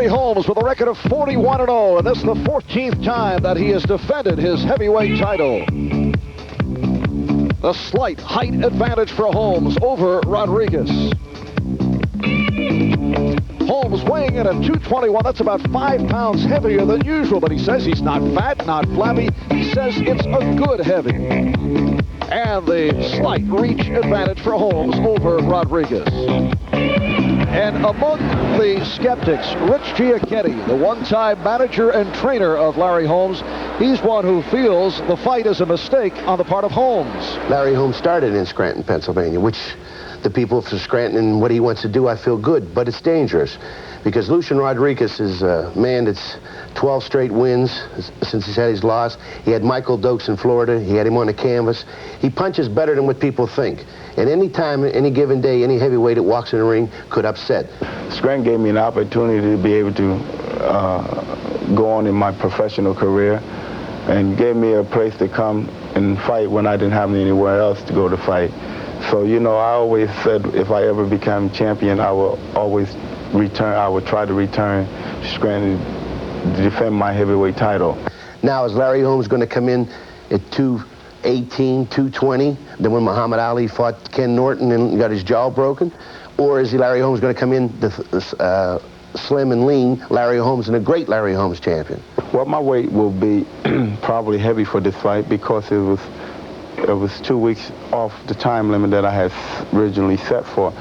Holmes with a record of 41-0, and this is the 14th time that he has defended his heavyweight title. A slight height advantage for Holmes over Rodriguez. Holmes weighing in at 221. That's about 5 pounds heavier than usual, but he says he's not fat, not flabby. He says it's a good heavy. And the slight reach advantage for Holmes over Rodriguez. And among the skeptics, Rich Giacchetti, the one-time manager and trainer of Larry Holmes, he's one who feels the fight is a mistake on the part of Holmes. Larry Holmes started in Scranton, Pennsylvania, which the people from Scranton and what he wants to do, I feel good, but it's dangerous. Because Lucien Rodriguez is a man that's 12 straight wins since he's had his loss. He had Michael Dokes in Florida. He had him on the canvas. He punches better than what people think. And any time, any given day, any heavyweight that walks in the ring could upset. Scranton gave me an opportunity to be able to go on in my professional career and gave me a place to come and fight when I didn't have anywhere else to go to fight. So, you know, I always said if I ever become champion, I will always return. I would try to return to Scranton to defend my heavyweight title. Now, is Larry Holmes going to come in at 218, 220, then when Muhammad Ali fought Ken Norton and got his jaw broken? Or is Larry Holmes going to come in slim and lean Larry Holmes and a great Larry Holmes champion? Well, my weight will be probably heavy for this fight because it was 2 weeks off the time limit that I had originally set for.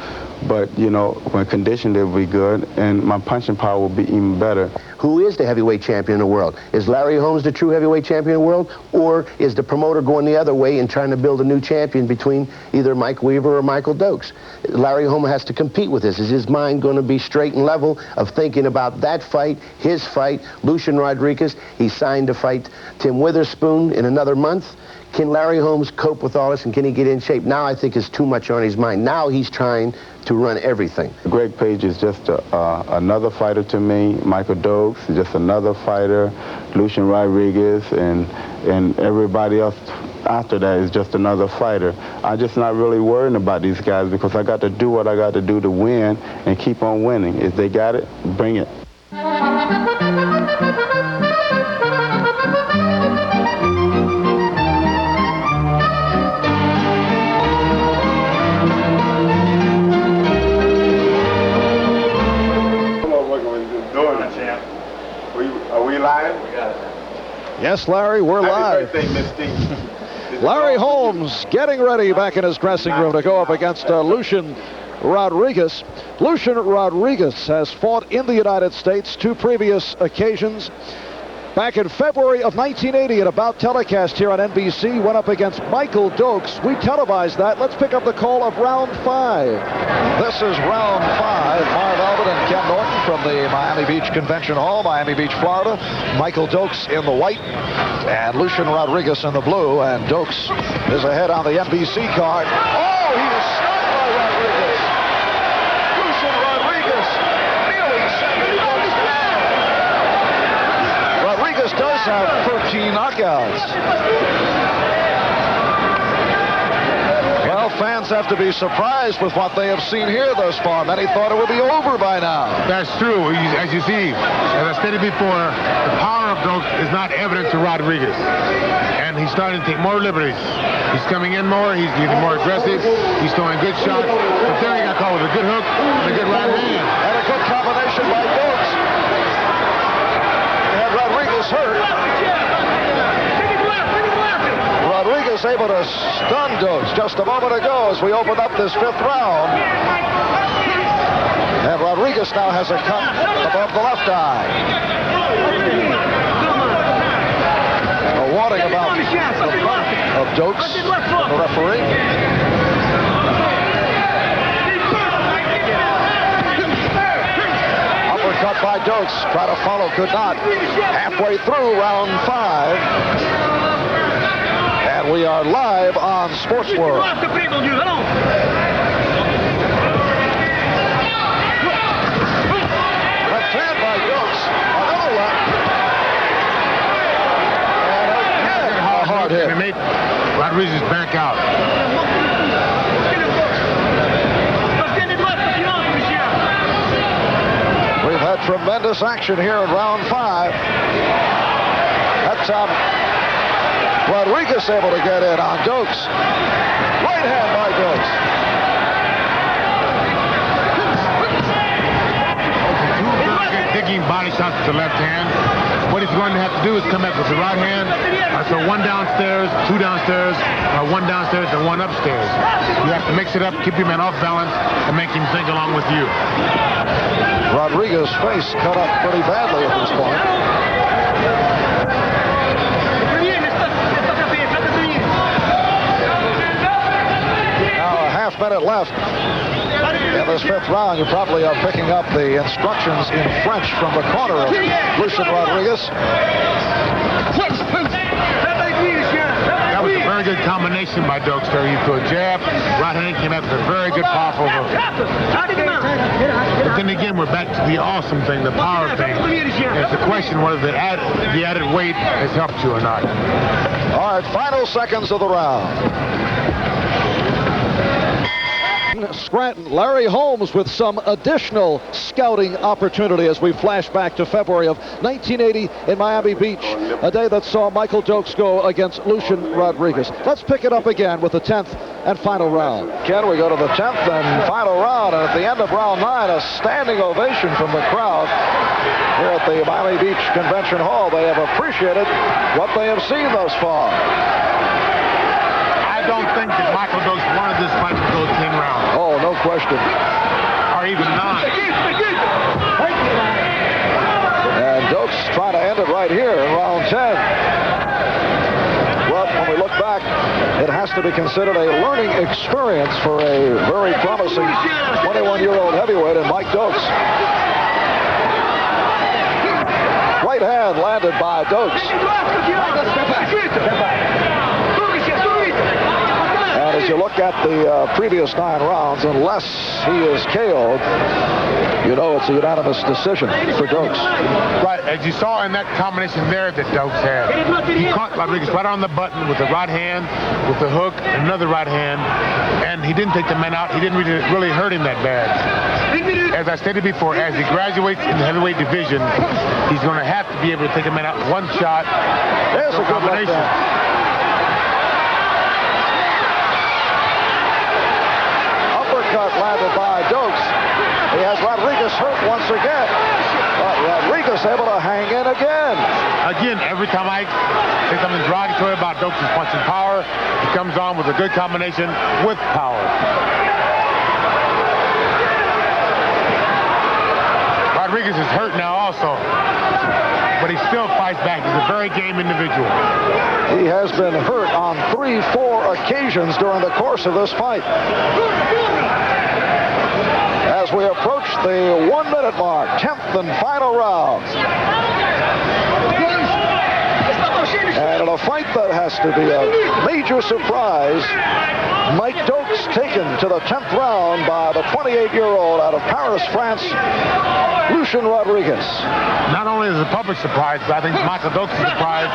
But, you know, when conditioned, it will be good, and my punching power will be even better. Who is the heavyweight champion in the world? Is Larry Holmes the true heavyweight champion in the world? Or is the promoter going the other way and trying to build a new champion between either Mike Weaver or Michael Dokes? Larry Holmes has to compete with this. Is his mind going to be straight and level of thinking about that fight, his fight, Lucien Rodriguez? He signed to fight Tim Witherspoon in another month. Can Larry Holmes cope with all this, and can he get in shape? Now I think it's too much on his mind. Now he's trying to run everything. Greg Page is just another fighter to me. Michael Dokes is just another fighter. Lucien Rodriguez and everybody else after that is just another fighter. I'm just not really worrying about these guys because I got to do what I got to do to win and keep on winning. If they got it, bring it. Yes, Larry, we're live. Larry Holmes getting ready back in his dressing room to go up against Lucien Rodriguez. Lucien Rodriguez has fought in the United States 2 previous occasions. Back in February of 1980 at a bout telecast here on NBC, went up against Michael Dokes. We televised that. Let's pick up the call of round 5. This is round 5. Marv Albert and Ken Norton from the Miami Beach Convention Hall, Miami Beach, Florida. Michael Dokes in the white and Lucien Rodriguez in the blue. And Dokes is ahead on the NBC card. Oh, he was stunned by Rodriguez. Lucien Rodriguez nearly sent Dokes down. Rodriguez does have 13 knockouts. Well, fans have to be surprised with what they have seen here thus far. Many thought it would be over by now. That's true. As you see, as I stated before, the power of Dokes is not evident to Rodriguez. And he's starting to take more liberties. He's coming in more. He's getting more aggressive. He's throwing good shots. But there he got caught with a good hook and a good right hand. And a good combination by Dokes. And Rodriguez hurt. Rodriguez able to stun Dokes just a moment ago as we open up this 5th round. And Rodriguez now has a cut above the left eye. A warning about the front of Dokes, the referee. Uppercut by Dokes. Try to follow, could not. Halfway through round 5. And we are live on Sports World. Left hand by Dokes. Another left. And again, a hard hit. And it made Rodriguez back out. We've had tremendous action here in round 5. That's Rodriguez able to get in on Dokes. Right hand by Dokes. Digging body shots with the left hand. What he's going to have to do is come back with the right hand. So 1 downstairs, 2 downstairs, or 1 downstairs and 1 upstairs. You have to mix it up, keep your man off balance, and make him think along with you. Rodriguez's face cut up pretty badly at this point. Now a half minute left. In this 5th round, you probably are picking up the instructions in French from the corner of Lucien Rodriguez. That was a very good combination by Dokes there. He threw a jab, right hand came out with a very good powerful hook. But then again, we're back to the awesome thing, the power thing. It's the question whether the added weight has helped you or not. All right, final seconds of the round. Scranton, Larry Holmes with some additional scouting opportunity as we flash back to February of 1980 in Miami Beach, a day that saw Michael Dokes go against Lucien Rodriguez. Let's pick it up again with the 10th and final round. Ken, we go to the 10th and final round, and at the end of round 9, a standing ovation from the crowd here at the Miami Beach Convention Hall. They have appreciated what they have seen thus far. I don't think that Michael Dokes wanted this fight to go 10 rounds. Oh, no question. Or even 9. And Dokes trying to end it right here in round 10. Well, when we look back, it has to be considered a learning experience for a very promising 21-year-old heavyweight in Mike Dokes. Right hand landed by Dokes. And as you look at the previous 9 rounds, unless he is KO'd, you know it's a unanimous decision for Dokes. Right, as you saw in that combination there that Dokes had. He caught Rodriguez right on the button with the right hand, with the hook, another right hand, and he didn't take the man out. He didn't really hurt him that bad. As I stated before, as he graduates in the heavyweight division, he's going to have to be able to take a man out in 1 shot. There's a good combination. Uppercut landed by Dokes. He has Rodriguez hurt once again. But Rodriguez able to hang in again. Again, every time I say something derogatory about Dokes' punching power, he comes on with a good combination with power. Rodriguez is hurt now also, but he still fights back. He's a very game individual. He has been hurt on 3-4 occasions during the course of this fight. As we approach the 1-minute mark, 10th and final round. And in a fight that has to be a major surprise, Mike Dokes taken to the 10th round by the 28-year-old out of Paris, France, Lucien Rodriguez. Not only is the public surprised, but I think Michael Dokes is surprised,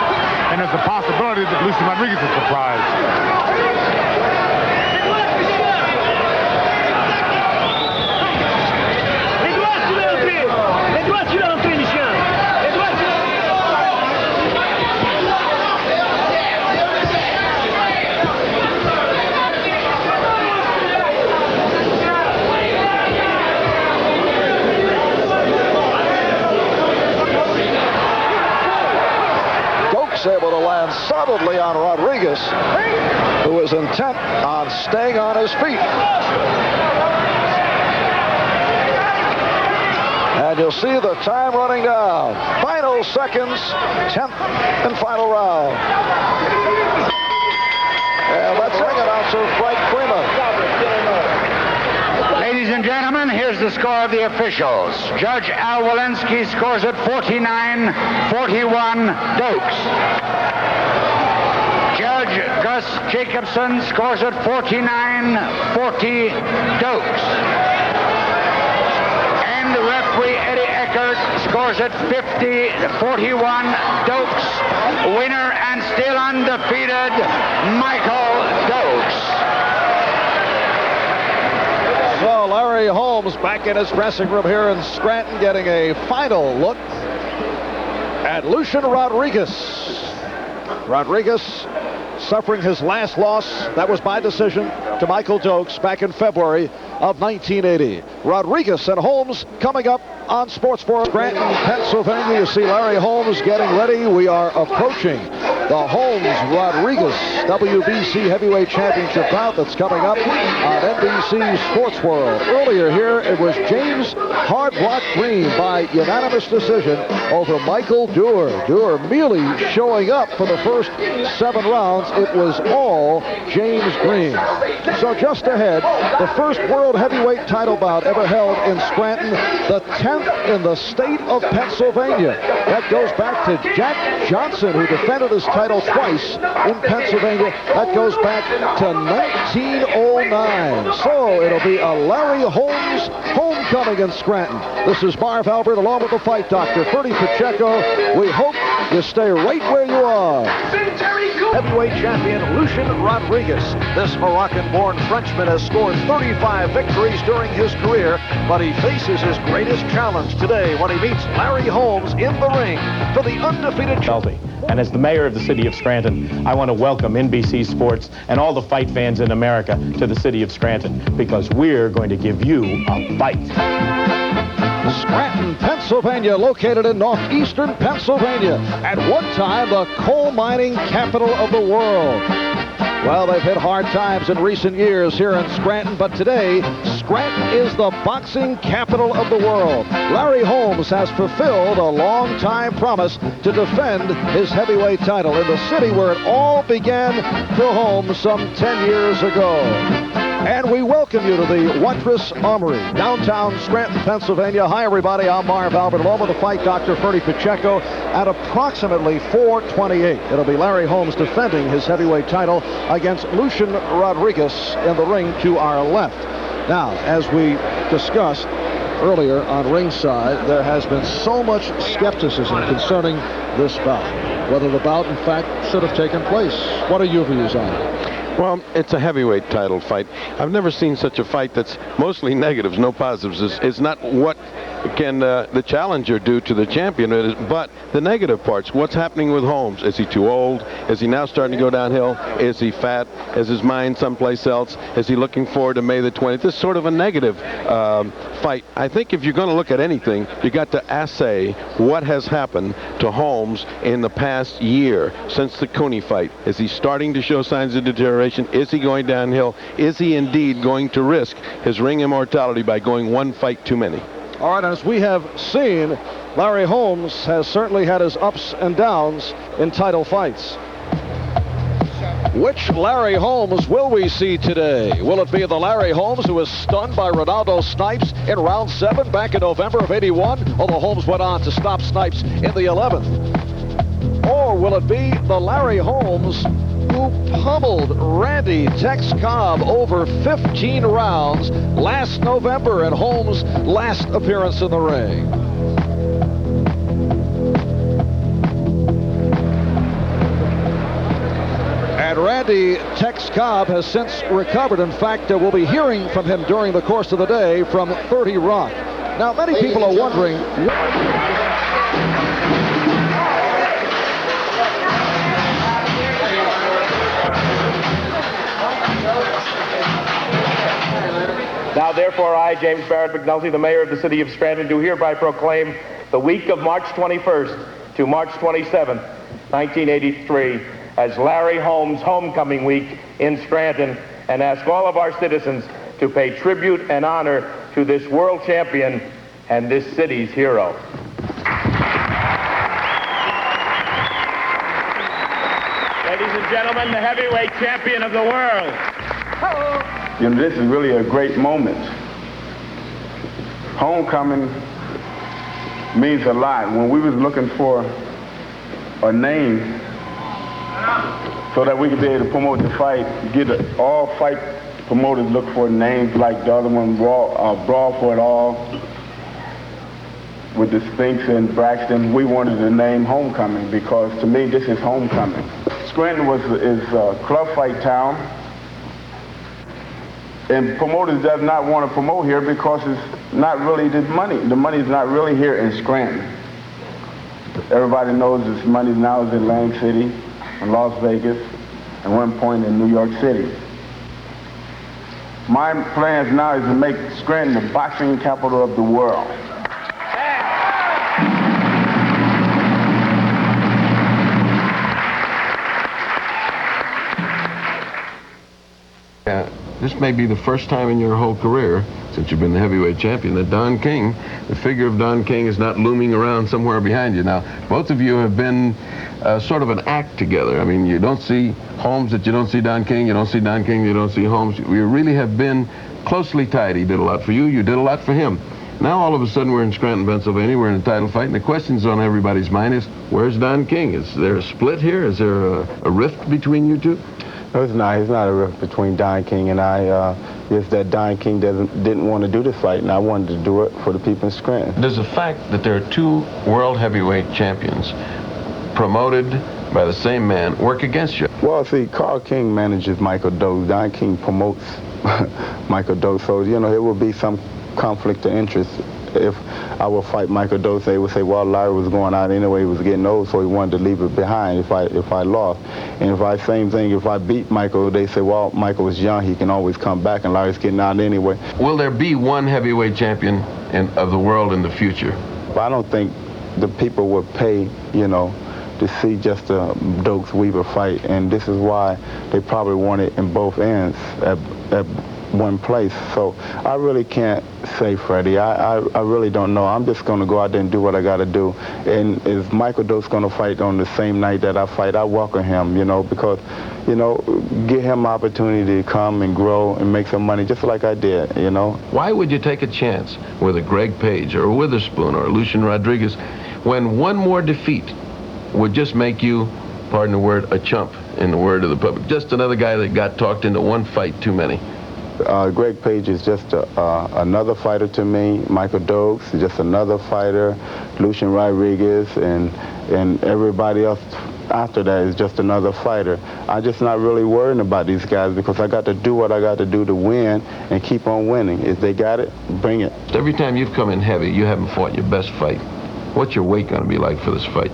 and there's a possibility that Lucien Rodriguez is surprised. Able to land solidly on Rodriguez, who is intent on staying on his feet. And you'll see the time running down. Final seconds, 10th and final round. And let's ring announcer Frank Freeman. Ladies and gentlemen, here's the score of the officials. Judge Al Walensky scores it 49-41 Dokes. Judge Gus Jacobson scores it 49-40 Dokes. And the referee Eddie Eckert scores it 50-41 Dokes. Winner and still undefeated, Michael Dokes. Well, Larry Larry Holmes back in his dressing room here in Scranton, getting a final look at Lucien Rodriguez. Rodriguez suffering his last loss, that was by decision, to Michael Dokes back in February of 1980. Rodriguez and Holmes coming up on Sports for Scranton, Pennsylvania. You see Larry Holmes getting ready. We are approaching the Holmes-Rodriguez WBC Heavyweight Championship bout that's coming up on NBC Sports World. Earlier here, it was James Hard Rock Green by unanimous decision over Michael Dewar. Dewar merely showing up for the first 7 rounds. It was all James Green. So just ahead, the first World Heavyweight title bout ever held in Scranton, the 10th in the state of Pennsylvania. That goes back to Jack Johnson, who defended his title twice in Pennsylvania. That goes back to 1909. So it'll be a Larry Holmes homecoming in Scranton. This is Marv Albert along with the fight doctor, Ferdy Pacheco. We hope you stay right where you are. Heavyweight champion Lucien Rodriguez. This Moroccan-born Frenchman has scored 35 victories during his career, but he faces his greatest challenge today when he meets Larry Holmes in the ring for the undefeated champion. And as the mayor of the city of Scranton, I want to welcome NBC Sports and all the fight fans in America to the city of Scranton, because we're going to give you a fight. Scranton, Pennsylvania, located in northeastern Pennsylvania, at one time the coal mining capital of the world. Well, they've hit hard times in recent years here in Scranton, but today, Scranton is the boxing capital of the world. Larry Holmes has fulfilled a long-time promise to defend his heavyweight title in the city where it all began for Holmes some 10 years ago. And we welcome you to the Waitress Armory, downtown Scranton, Pennsylvania. Hi, everybody. I'm Marv Albert, along with the fight doctor, Ferdy Pacheco, at approximately 4:28. It'll be Larry Holmes defending his heavyweight title against Lucien Rodriguez in the ring to our left. Now, as we discussed earlier on ringside, there has been so much skepticism concerning this bout, whether the bout, in fact, should have taken place. What are your views on it? Well, it's a heavyweight title fight. I've never seen such a fight that's mostly negatives, no positives. It's not what can the challenger do to the champion, but the negative parts. What's happening with Holmes? Is he too old? Is he now starting to go downhill? Is he fat? Is his mind someplace else? Is he looking forward to May the 20th? This is sort of a negative fight. I think if you're going to look at anything, you got to assay what has happened to Holmes in the past year since the Cooney fight. Is he starting to show signs of deterioration? Is he going downhill? Is he indeed going to risk his ring immortality by going one fight too many? All right, as we have seen, Larry Holmes has certainly had his ups and downs in title fights. Which Larry Holmes will we see today? Will it be the Larry Holmes who was stunned by Ronaldo Snipes in round 7 back in November of '81, although Holmes went on to stop Snipes in the 11th? Or will it be the Larry Holmes who pummeled Randy Tex Cobb over 15 rounds last November in Holmes' last appearance in the ring? And Randy Tex Cobb has since recovered. In fact, we'll be hearing from him during the course of the day from 30 Rock. Now, many people are wondering... Now, therefore, I, James Barrett McNulty, the mayor of the city of Scranton, do hereby proclaim the week of March 21st to March 27th, 1983, as Larry Holmes Homecoming Week in Scranton, and ask all of our citizens to pay tribute and honor to this world champion and this city's hero. Ladies and gentlemen, the heavyweight champion of the world. You know, this is really a great moment. Homecoming means a lot. When we was looking for a name so that we could be able to promote the fight, all fight promoters look for names like the other one, Brawl for It All, with the Sphinx and Braxton. We wanted the name Homecoming because, to me, this is homecoming. Scranton is a club fight town. And promoters does not want to promote here because it's not really the money. The money is not really here in Scranton. Everybody knows this money now is in Atlantic City, in Las Vegas, and one point in New York City. My plans now is to make Scranton the boxing capital of the world. This may be the first time in your whole career, since you've been the heavyweight champion, that Don King, the figure of Don King, is not looming around somewhere behind you. Now, both of you have been sort of an act together. I mean, you don't see Holmes that you don't see Don King, you don't see Don King, you don't see Holmes. We really have been closely tied. He did a lot for you, you did a lot for him. Now, all of a sudden, we're in Scranton, Pennsylvania, we're in a title fight, and the questions on everybody's mind is, where's Don King? Is there a split here? Is there a rift between you two? No, it's not. It's not a rift between Don King and I. It's that Don King didn't want to do this fight, and I wanted to do it for the people in Scranton. Does the fact that there are two world heavyweight champions promoted by the same man work against you? Well, see, Carl King manages Michael Doe. Don King promotes Michael Doe, so, you know, there will be some conflict of interest. If I would fight Michael Doe, they would say, well, Larry was going out anyway, he was getting old, so he wanted to leave it behind if I lost. And same thing, if I beat Michael, they say, well, Michael was young, he can always come back, and Larry's getting out anyway. Will there be one heavyweight champion of the world in the future? I don't think the people would pay, you know, to see just a Dokes-Weaver fight, and this is why they probably want it in both ends at one place. So I really can't say, Freddie. I really don't know. I'm just going to go out there and do what I got to do. And if Michael Doe's going to fight on the same night that I fight, I welcome him, you know, because, you know, give him opportunity to come and grow and make some money just like I did, you know. Why would you take a chance with a Greg Page or a Witherspoon or a Lucien Rodriguez when one more defeat would just make you, pardon the word, a chump in the word of the public? Just another guy that got talked into one fight too many. Greg Page is just another fighter to me. Michael Dokes is just another fighter. Lucien Rodriguez and everybody else after that is just another fighter. I'm just not really worrying about these guys because I got to do what I got to do to win and keep on winning. If they got it, bring it. Every time you've come in heavy, you haven't fought your best fight. What's your weight going to be like for this fight?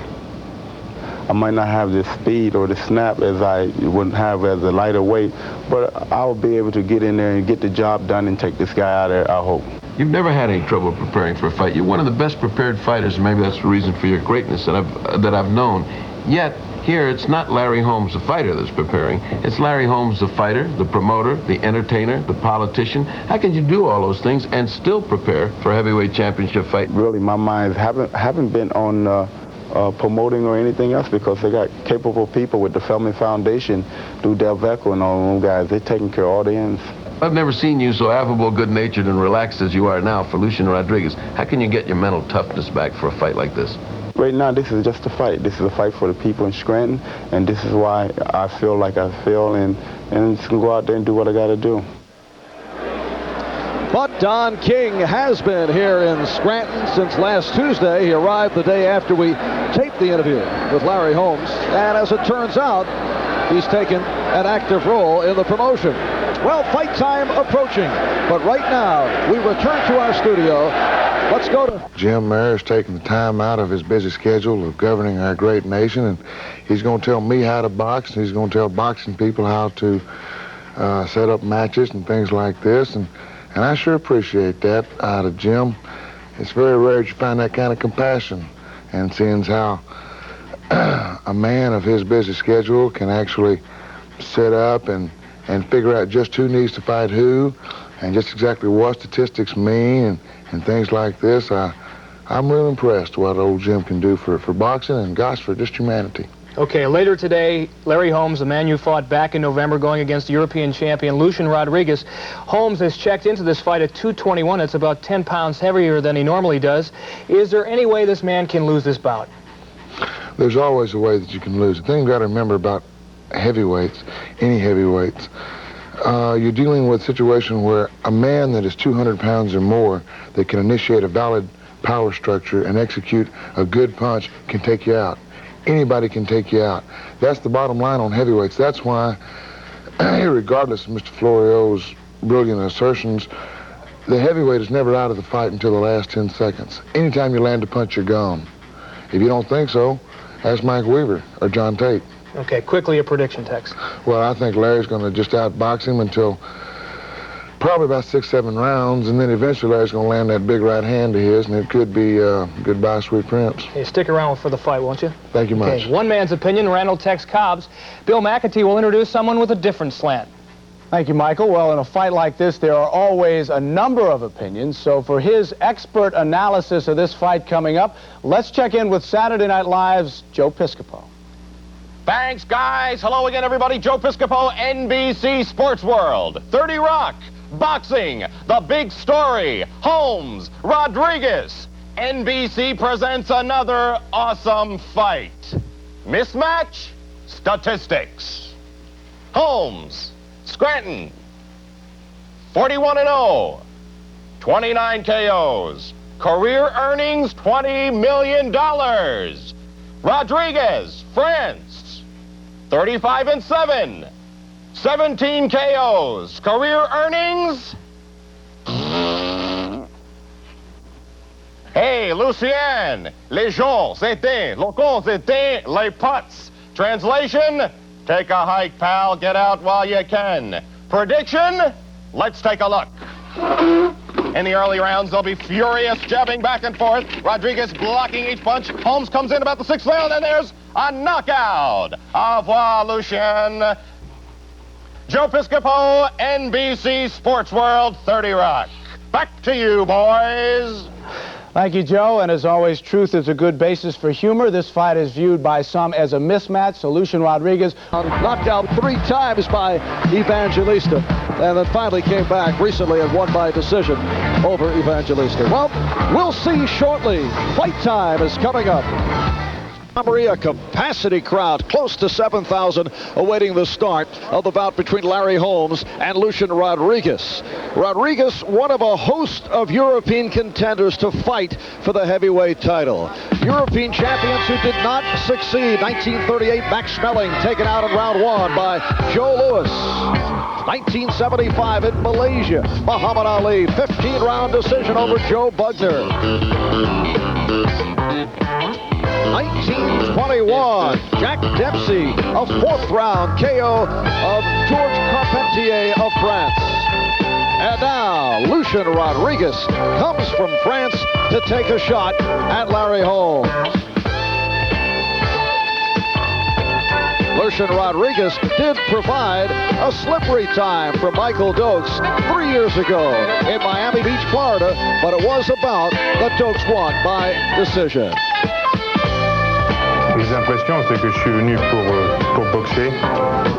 I might not have the speed or the snap as I would have as a lighter weight, but I'll be able to get in there and get the job done and take this guy out of there, I hope. You've never had any trouble preparing for a fight. You're one of the best prepared fighters, and maybe that's the reason for your greatness that I've known. Yet, here, it's not Larry Holmes, the fighter, that's preparing. It's Larry Holmes, the fighter, the promoter, the entertainer, the politician. How can you do all those things and still prepare for a heavyweight championship fight? Really, my mind haven't been on promoting or anything else because they got capable people with the Feldman Foundation, Lou Delvecco and all them guys. They're taking care of all the ends. I've never seen you so affable, good-natured, and relaxed as you are now for Lucien Rodriguez. How can you get your mental toughness back for a fight like this? Right now, this is just a fight. This is a fight for the people in Scranton, and this is why I feel like I feel, and just go out there and do what I got to do. But Don King has been here in Scranton since last Tuesday. He arrived the day after we taped the interview with Larry Holmes. And as it turns out, he's taken an active role in the promotion. Well, fight time approaching. But right now, we return to our studio. Let's go to... Jim Mayer's taking the time out of his busy schedule of governing our great nation. And he's going to tell me how to box. And he's going to tell boxing people how to set up matches and things like this. And I sure appreciate that out of Jim. It's very rare that you find that kind of compassion. And seeing how a man of his busy schedule can actually set up and figure out just who needs to fight who and just exactly what statistics mean and things like this. I'm real impressed what old Jim can do for boxing and, gosh, for just humanity. Okay, later today, Larry Holmes, the man you fought back in November going against European champion Lucien Rodriguez. Holmes has checked into this fight at 221. It's about 10 pounds heavier than he normally does. Is there any way this man can lose this bout? There's always a way that you can lose. The thing you got to remember about heavyweights, any heavyweights, you're dealing with a situation where a man that is 200 pounds or more that can initiate a valid power structure and execute a good punch can take you out. Anybody can take you out. That's the bottom line on heavyweights. That's why, regardless of Mr. Florio's brilliant assertions. The heavyweight is never out of the fight until the last 10 seconds. Anytime you land a punch, you're gone. If you don't think so, ask Mike Weaver or John Tate. Okay, quickly a prediction, Tex. Well, I think Larry's going to just outbox him until probably about 6-7 rounds, and then eventually Larry's going to land that big right hand of his, and it could be goodbye, sweet prince. Hey, stick around for the fight, won't you? Thank you much. Okay, one man's opinion, Randall Tex Cobbs. Bill McAtee will introduce someone with a different slant. Thank you, Michael. Well, in a fight like this, there are always a number of opinions. So for his expert analysis of this fight coming up, let's check in with Saturday Night Live's Joe Piscopo. Thanks, guys. Hello again, everybody. Joe Piscopo, NBC Sports World. 30 Rock, boxing, the big story, Holmes, Rodriguez. NBC presents another awesome fight. Mismatch, statistics. Holmes, Scranton, 41-0, 29 KOs, career earnings $20 million. Rodriguez, France, 35-7, 17 KOs, career earnings. Hey, Lucien, les gens, c'était, locaux, c'était, les pots. Translation, take a hike, pal. Get out while you can. Prediction, let's take a look. In the early rounds, they'll be furious, jabbing back and forth. Rodriguez blocking each punch. Holmes comes in about the 6th round, and there's a knockout. Au revoir, Lucien. Joe Piscopo, NBC Sports World, 30 Rock. Back to you, boys. Thank you, Joe. And as always, truth is a good basis for humor. This fight is viewed by some as a mismatch. So Lucien Rodriguez Knocked out 3 times by Evangelista, and then finally came back recently and won by decision over Evangelista. Well, we'll see shortly. Fight time is coming up. A capacity crowd, close to 7,000, awaiting the start of the bout between Larry Holmes and Lucien Rodriguez. Rodriguez, one of a host of European contenders to fight for the heavyweight title. European champions who did not succeed. 1938, Max Schmeling taken out in round 1 by Joe Louis. 1975 in Malaysia, Muhammad Ali, 15-round decision over Joe Bugner. 1921, Jack Dempsey, a 4th-round KO of Georges Carpentier of France. And now, Lucien Rodriguez comes from France to take a shot at Larry Holmes. Lucien Rodriguez did provide a slippery time for Michael Dokes 3 years ago in Miami Beach, Florida, but it was about that Dokes won by decision. Les impressions, c'est que je suis venu pour boxer,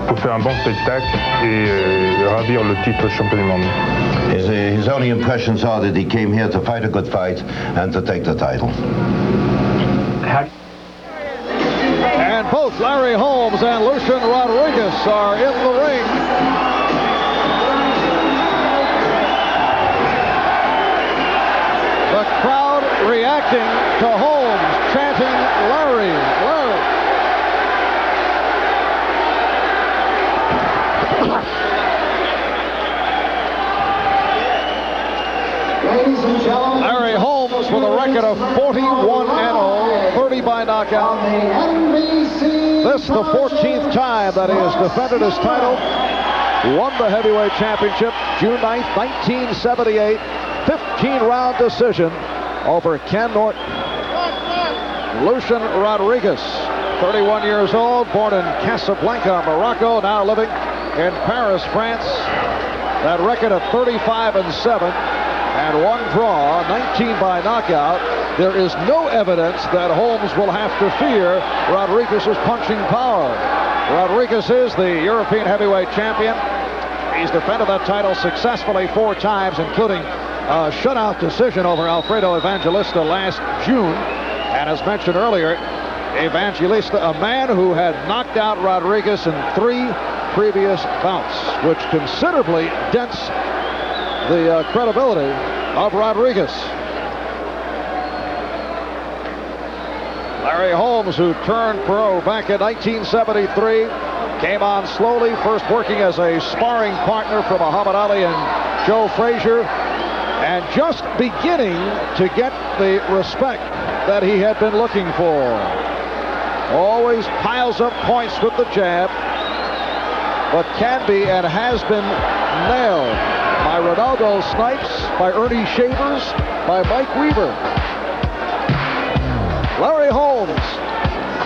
pour faire un bon spectacle et ravir le titre de champion du monde. His only impressions are that he came here to fight a good fight and to take the title. And both Larry Holmes and Lucien Rodriguez are in the ring. The crowd reacting to Holmes, chanting Larry, Larry. Ladies and gentlemen, Larry Holmes with a record of 41-0, 30 by knockout. This the 14th time that he has defended his title. Won the heavyweight championship June 9th, 1978. 15-round decision over Ken Norton. Lucien Rodriguez, 31 years old, born in Casablanca, Morocco, now living in Paris, France. That record of 35-7 and 1 draw, 19 by knockout. There is no evidence that Holmes will have to fear Rodriguez's punching power. Rodriguez is the European heavyweight champion. He's defended that title successfully 4 times, including a shutout decision over Alfredo Evangelista last June. And as mentioned earlier, Evangelista, a man who had knocked out Rodriguez in 3 previous bouts, which considerably dents the credibility of Rodriguez. Larry Holmes, who turned pro back in 1973, Came on slowly, first working as a sparring partner for Muhammad Ali and Joe Frazier, and just beginning to get the respect that he had been looking for. Always piles up points with the jab, but can be and has been nailed by Ronaldo Snipes, by Ernie Shavers, by Mike Weaver. Larry Holmes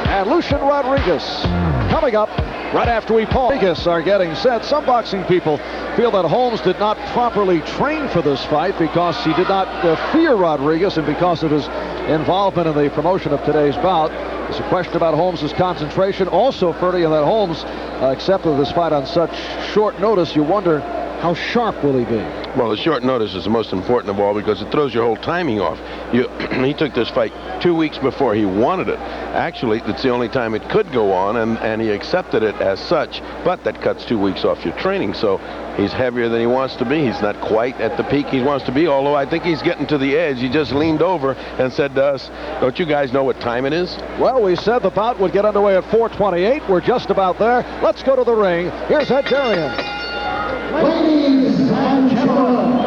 and Lucien Rodriguez coming up right after we pause. Rodriguez are getting set. Some boxing people feel that Holmes did not properly train for this fight because he did not fear Rodriguez and because of his involvement in the promotion of today's bout. There's a question about Holmes' concentration. Also, Ferdy, and that Holmes accepted this fight on such short notice. You wonder, how sharp will he be? Well, the short notice is the most important of all because it throws your whole timing off. He took this fight 2 weeks before he wanted it. Actually, it's the only time it could go on, and he accepted it as such, but that cuts 2 weeks off your training. So he's heavier than he wants to be. He's not quite at the peak he wants to be, although I think he's getting to the edge. He just leaned over and said to us, "Don't you guys know what time it is?" Well, we said the bout would get underway at 4:28. We're just about there. Let's go to the ring. Here's Ed Darian. Ladies and gentlemen,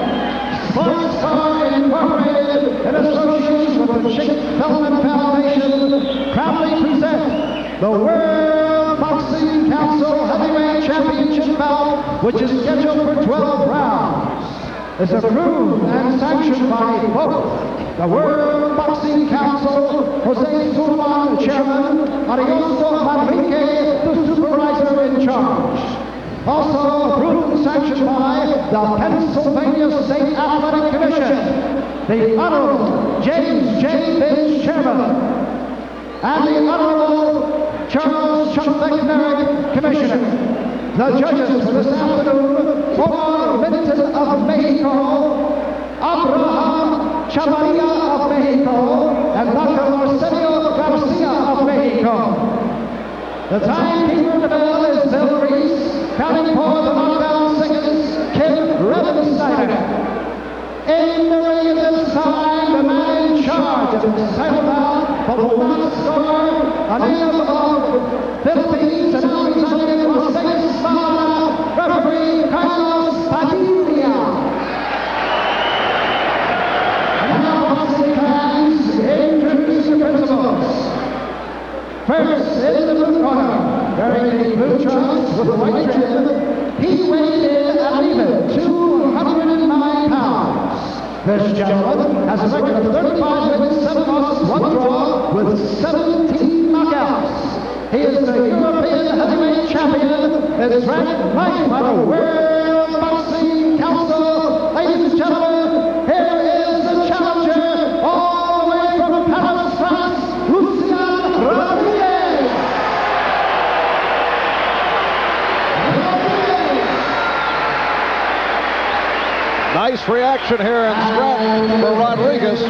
Sports Car Incorporated, in association with the Chick Fillman Foundation, proudly present the World Boxing Council Heavyweight Championship bout, which is scheduled for 12 rounds. It's approved and sanctioned by both the World Boxing Council, Jose Sullivan, the chairman, Ariosto Manrique, the supervisor in charge. Also approved and sanctioned by the Pennsylvania State Athletic Commission, the Honorable James J. Binns, Chairman, and the Honorable Charles Chuck McNary, Commissioner. The judges for this afternoon, for Minton of Mexico, Abraham Chavarria of Mexico, and Dr. Marcelio Garcia of Mexico. The timekeeper of the bell is Bill Reese. Counting for the knockdown seconds, Kim Revensteiner. In the ring at this time, the man in charge of this title bout, but will not score a native of Philippines and now residing in Las Vegas, Nevada, referee Carlos Padilla. Now, boxing fans, introduce the principals. First, in the blue corner, wearing the blue trunks with the white trim, he weighed in at even 209 pounds. This gentleman has a record of 35 wins, 7 losses, 1 draw, with 17 knockouts. He is the European heavyweight champion and is ranked 9th by the World Boxing Council. Ladies and gentlemen, here is the challenger, all the way from Paris, France, Lucien Rodriguez. Nice reaction here in Scranton for Rodriguez.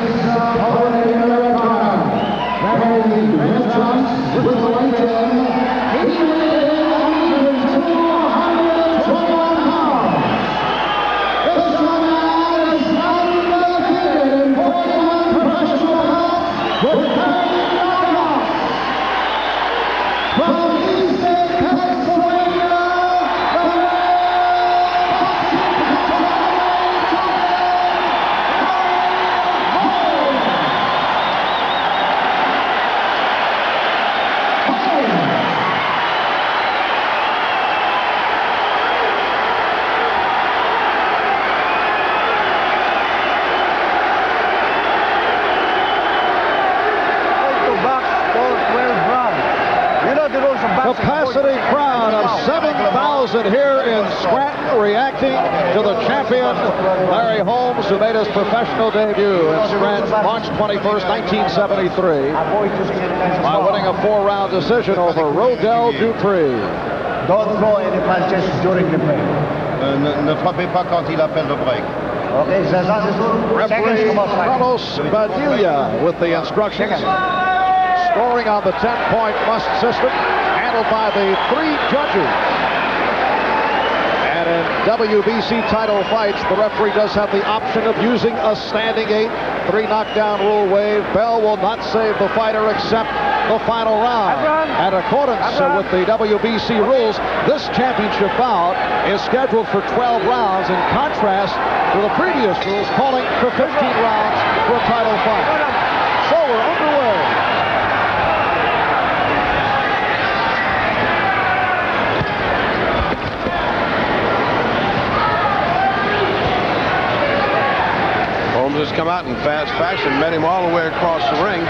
Capacity crowd of 7,000 here in Scranton reacting to the champion Larry Holmes, who made his professional debut in Scranton March 21st, 1973 by winning a 4-round decision over Rodell Dupree. Don't throw any punches during the break. Ne frappez pas quand il appelle le break. Okay, Referee Carlos Padilla with the instructions. Scoring on the 10-point must system, handled by the 3 judges. And And in WBC title fights, the referee does have the option of using a standing 8. 3 knockdown rule waive. Bell will not save the fighter except the final round. In accordance with the WBC rules, this championship bout is scheduled for 12 rounds, in contrast to the previous rules calling for 15 rounds for a title fight. So we're underway. Holmes has come out in fast fashion, met him all the way across the ring.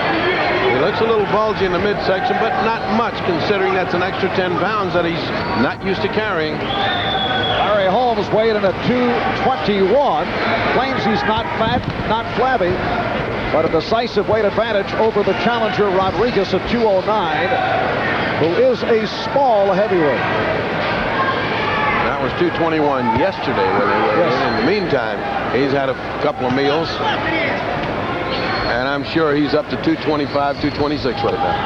He looks a little bulgy in the midsection, but not much, considering that's an extra 10 pounds that he's not used to carrying. Larry Holmes weighed in at 221. Claims he's not fat, not flabby, but a decisive weight advantage over the challenger Rodriguez at 209, who is a small heavyweight. That was 221 yesterday when they were in. In the meantime, he's had a couple of meals, and I'm sure he's up to 225, 226 right now.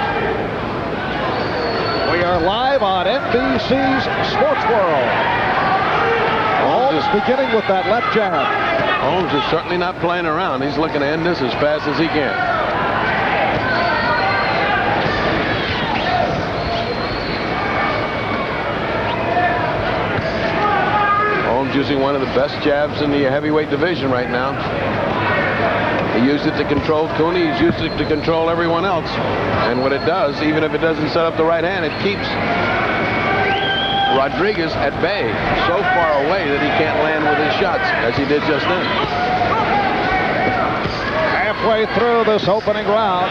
We are live on NBC's Sports World. Holmes beginning with that left jab. Holmes is certainly not playing around. He's looking to end this as fast as he can. Holmes using one of the best jabs in the heavyweight division right now. He used it to control Cooney. He's used it to control everyone else. And what it does, even if it doesn't set up the right hand, it keeps Rodriguez at bay, so far away that he can't land with his shots, as he did just then. Halfway through this opening round,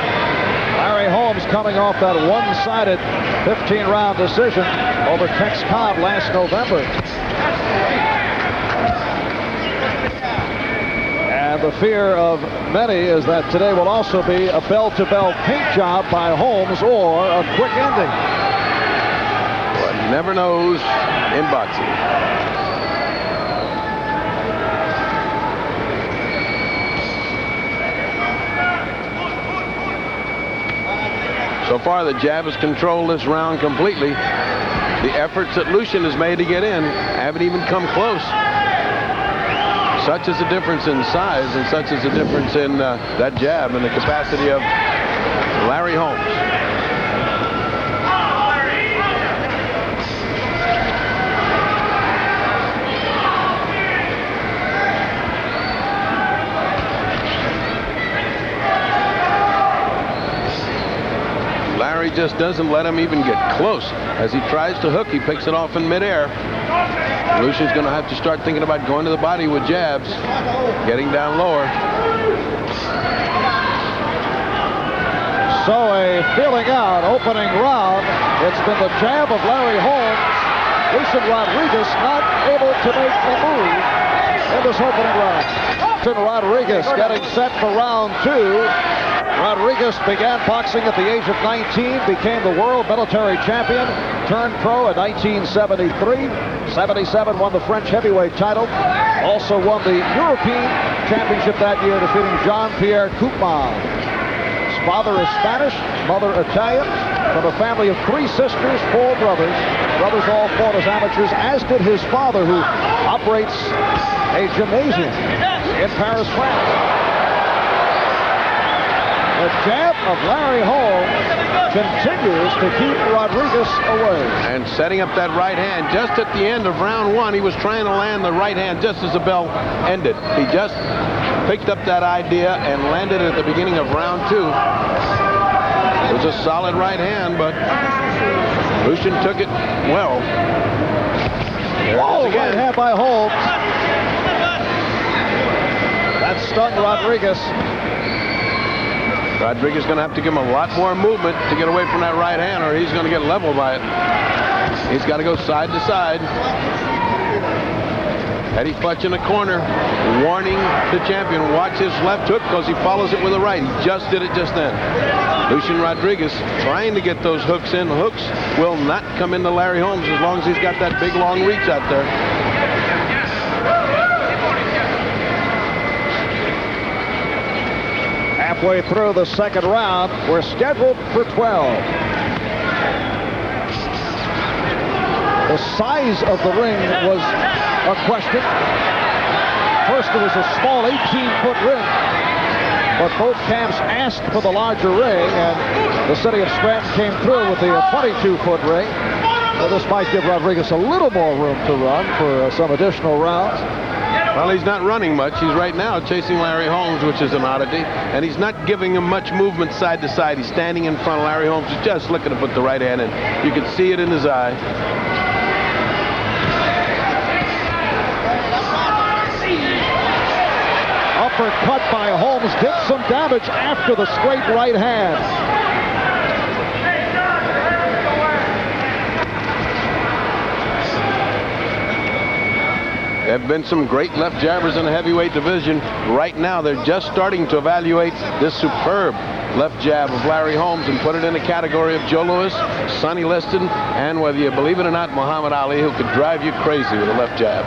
Larry Holmes coming off that one-sided 15-round decision over Tex Cobb last November. And the fear of many is that today will also be a bell-to-bell paint job by Holmes or a quick ending. One never knows in boxing. So far, the jab has controlled this round completely. The efforts that Lucien has made to get in haven't even come close. Such is the difference in size, and such is the difference in that jab and the capacity of Larry Holmes. Larry just doesn't let him even get close. As he tries to hook, he picks it off in midair. Lucien's going to have to start thinking about going to the body with jabs, getting down lower. So a feeling out opening round. It's been the jab of Larry Holmes. Lucien Rodriguez not able to make a move in this opening round. Lucien Rodriguez getting set for round 2. Rodriguez began boxing at the age of 19, became the world military champion, turned pro in 1973. 77 won the French heavyweight title. Also won the European championship that year, defeating Jean-Pierre Koopman. His father is Spanish, mother Italian, from a family of 3 sisters, 4 brothers. Brothers all fought as amateurs, as did his father, who operates a gymnasium in Paris, France. The jab of Larry Holmes continues to keep Rodriguez away. And setting up that right hand just at the end of round 1, he was trying to land the right hand just as the bell ended. He just picked up that idea and landed it at the beginning of round 2. It was a solid right hand, but Lucien took it well. Oh, right hand by Holmes. That stunned Rodriguez. Rodriguez is going to have to give him a lot more movement to get away from that right hand, or he's going to get leveled by it. He's got to go side to side. Eddie Futch in the corner, warning the champion, watch his left hook because he follows it with a right. He just did it just then. Lucien Rodriguez trying to get those hooks in. Hooks will not come into Larry Holmes as long as he's got that big long reach out there. Halfway through the second round, we're scheduled for 12. The size of the ring was a question. First, there was a small 18-foot ring, but both camps asked for the larger ring, and the city of Scranton came through with the 22-foot ring. So this might give Rodriguez a little more room to run for some additional rounds. Well, he's not running much. He's right now chasing Larry Holmes, which is an oddity, and he's not giving him much movement side to side. He's standing in front of Larry Holmes. He's just looking to put the right hand in. You can see it in his eye. Uppercut by Holmes did some damage after the straight right hand. There have been some great left jabbers in the heavyweight division. Right now, they're just starting to evaluate this superb left jab of Larry Holmes and put it in the category of Joe Louis, Sonny Liston, and whether you believe it or not, Muhammad Ali, who could drive you crazy with a left jab.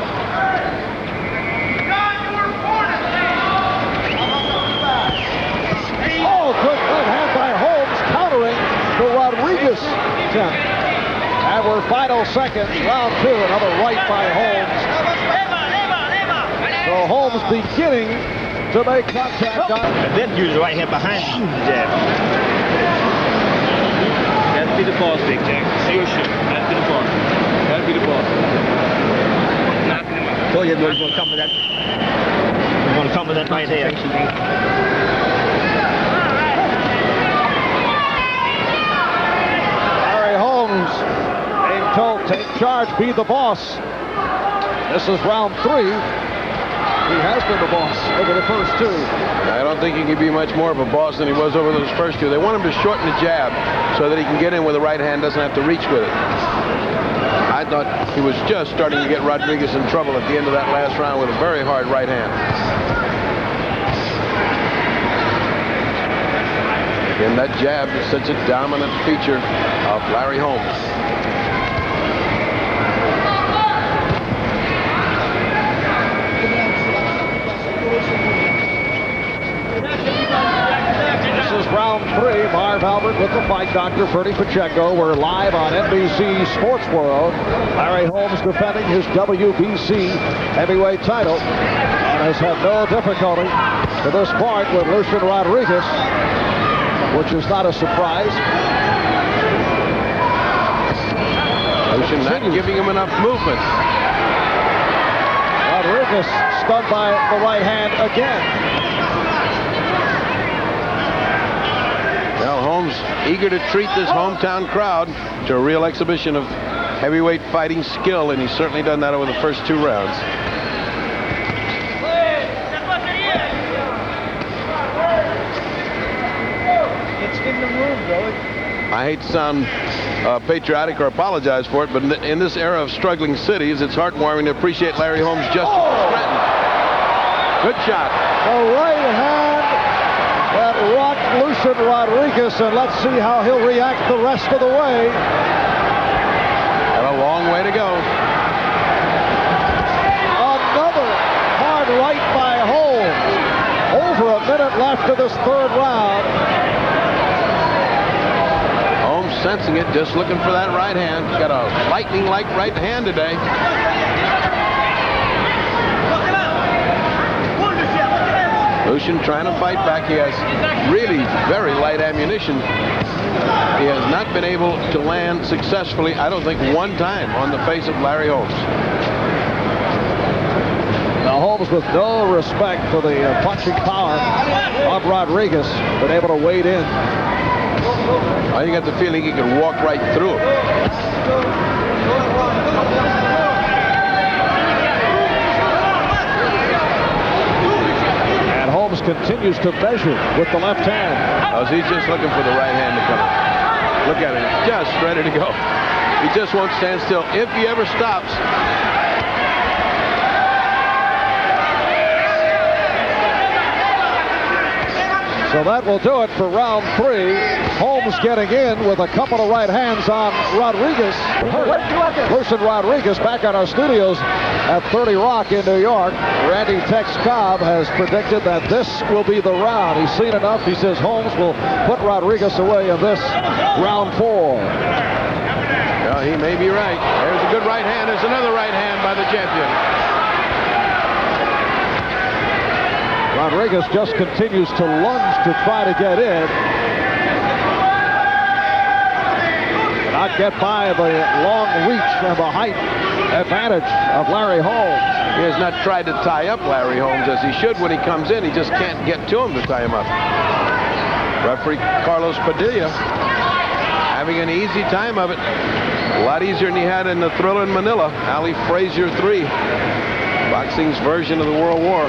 Oh, good right hand by Holmes, countering the Rodriguez attempt. And we're final seconds, round 2, another right by Holmes. So Holmes beginning to make contact on. And then use the right hand behind the jab. That'd be the boss, Big Jack. See your shit. That'd be the boss. That'd be the boss. Knocking him out. Told you he's going to come with that. He's going to come with that right hand. Larry Holmes being told, take charge, be the boss. This is round 3. He has been the boss over the first 2. I don't think he can be much more of a boss than he was over those first 2. They want him to shorten the jab so that he can get in with the right hand, doesn't have to reach with it. I thought he was just starting to get Rodriguez in trouble at the end of that last round with a very hard right hand. Again, that jab is such a dominant feature of Larry Holmes. This is round 3. Marv Albert with the fight doctor, Bernie Pacheco. We're live on NBC Sports World. Larry Holmes defending his WBC heavyweight title and has had no difficulty to this point with Lucien Rodriguez, which is not a surprise. Lucien not giving him enough movement. Rodriguez stunned by the right hand again. Well, Holmes eager to treat this hometown crowd to a real exhibition of heavyweight fighting skill, and he's certainly done that over the first 2 rounds. It's in the room, Billy. I hate to sound patriotic or apologize for it, but in this era of struggling cities, it's heartwarming to appreciate Larry Holmes' justice for Scranton. Good shot. The right hand that rocked Lucien Rodriguez, and let's see how he'll react the rest of the way. Got a long way to go. Another hard right by Holmes. Over a minute left of this 3rd round. Holmes sensing it, just looking for that right hand. He's got a lightning-like right hand today. Lucien trying to fight back. He has really very light ammunition. He has not been able to land successfully, I don't think, one time on the face of Larry Holmes. Now Holmes, with no respect for the punching power of Rodriguez, been able to wade in. I got the feeling he could walk right through him. Holmes continues to measure with the left hand. Oh, he's just looking for the right hand to come in. Look at him, just ready to go. He just won't stand still. If he ever stops. So that will do it for round 3. Holmes getting in with a couple of right hands on Rodriguez. Lucien Rodriguez back on our studios at 30 Rock in New York. Randy Tex Cobb has predicted that this will be the round. He's seen enough. He says Holmes will put Rodriguez away in this round 4. Well, he may be right. There's a good right hand. There's another right hand by the champion. Rodriguez just continues to lunge to try to get in. Not get by the long reach and the height advantage of Larry Holmes. He has not tried to tie up Larry Holmes as he should when he comes in. He just can't get to him to tie him up. Referee Carlos Padilla having an easy time of it. A lot easier than he had in the Thriller in Manila. Ali Frazier 3. Boxing's version of the World War.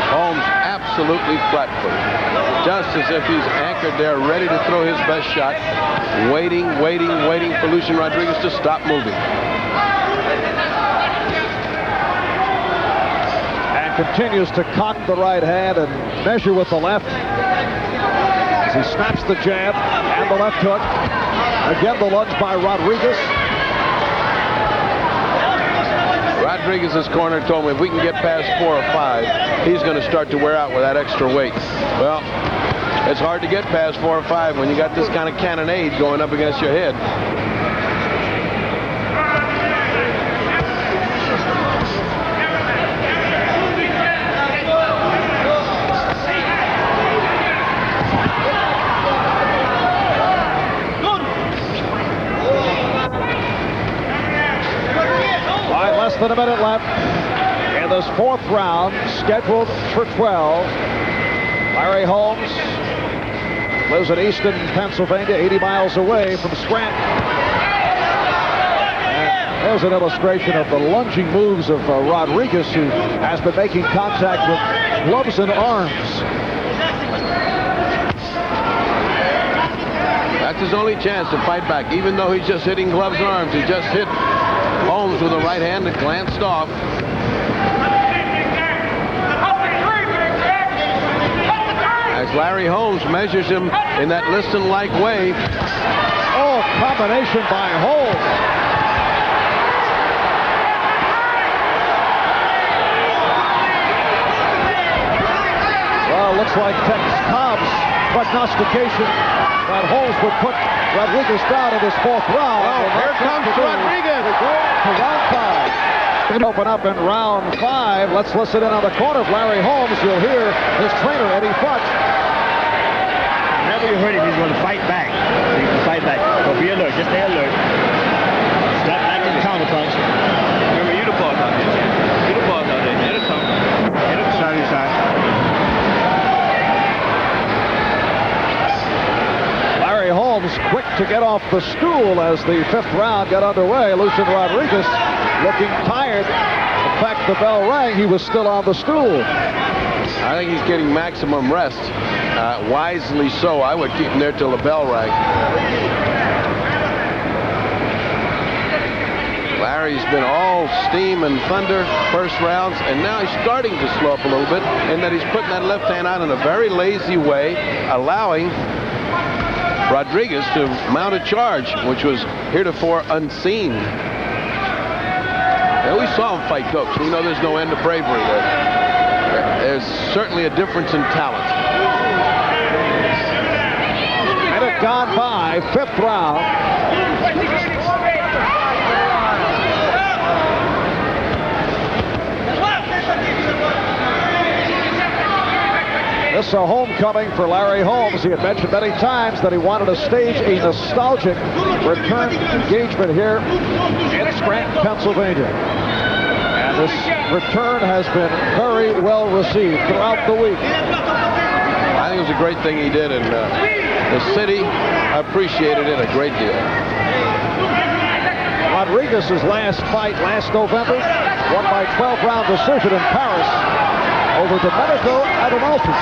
Holmes absolutely flat-footed. Just as if he's anchored there, ready to throw his best shot. Waiting for Lucien Rodriguez to stop moving. Continues to cock the right hand and measure with the left as he snaps the jab and the left hook. Again, the lunge by Rodriguez. Rodriguez's corner told me if we can get past 4 or 5, he's going to start to wear out with that extra weight. Well, it's hard to get past 4 or 5 when you got this kind of cannonade going up against your head. Less than a minute left in this 4th round, scheduled for 12. Larry Holmes lives in Easton, Pennsylvania, 80 miles away from Scranton. And there's an illustration of the lunging moves of Rodriguez, who has been making contact with gloves and arms. That's his only chance to fight back, even though he's just hitting gloves and arms. He just hit Holmes with a right hand that glanced off. As Larry Holmes measures him in that listen-like way. Oh, combination by Holmes. Well, looks like Tex Cobb's prognostication that Holmes would put Rodriguez down in this 4th round. Oh, here comes Rodriguez. We go to round 5. It open up in round 5. Let's listen in on the corner of Larry Holmes. You'll hear his trainer, Eddie Futch. Whenever you heard him, he's going to fight back. He's going to fight back. So be alert. Just stay alert. Step back and counter punch. Remember, you the boss out there. You the boss out there. Hit it come. Hit it come. Side. Holmes quick to get off the stool as the 5th round got underway. Lucien Rodriguez looking tired. In fact, the bell rang. He was still on the stool. I think he's getting maximum rest. Wisely so. I would keep him there till the bell rang. Larry's been all steam and thunder first rounds, and now he's starting to slow up a little bit, and that he's putting that left hand out in a very lazy way, allowing Rodriguez to mount a charge, which was heretofore unseen. And we saw him fight Dokes. We know there's no end to bravery there. There's certainly a difference in talent. Minute gone by, 5th round. This is a homecoming for Larry Holmes. He had mentioned many times that he wanted to stage a nostalgic return engagement here in Scranton, Pennsylvania. And this return has been very well received throughout the week. I think it was a great thing he did, and the city appreciated it a great deal. Rodriguez's last fight last November, won by 12-round decision in Paris over Domenico Adamolfi.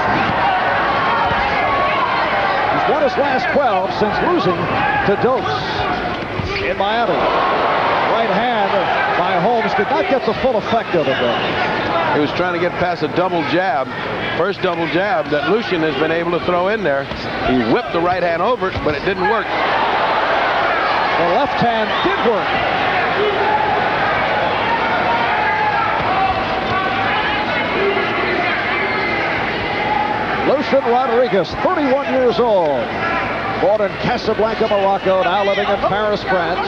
He's won his last 12 since losing to Dokes in Miami. Right hand by Holmes did not get the full effect of it, though. He was trying to get past a double jab. First double jab that Lucien has been able to throw in there. He whipped the right hand over it, but it didn't work. The left hand did work. Lucien Rodriguez, 31 years old. Born in Casablanca, Morocco, now living in Paris, France.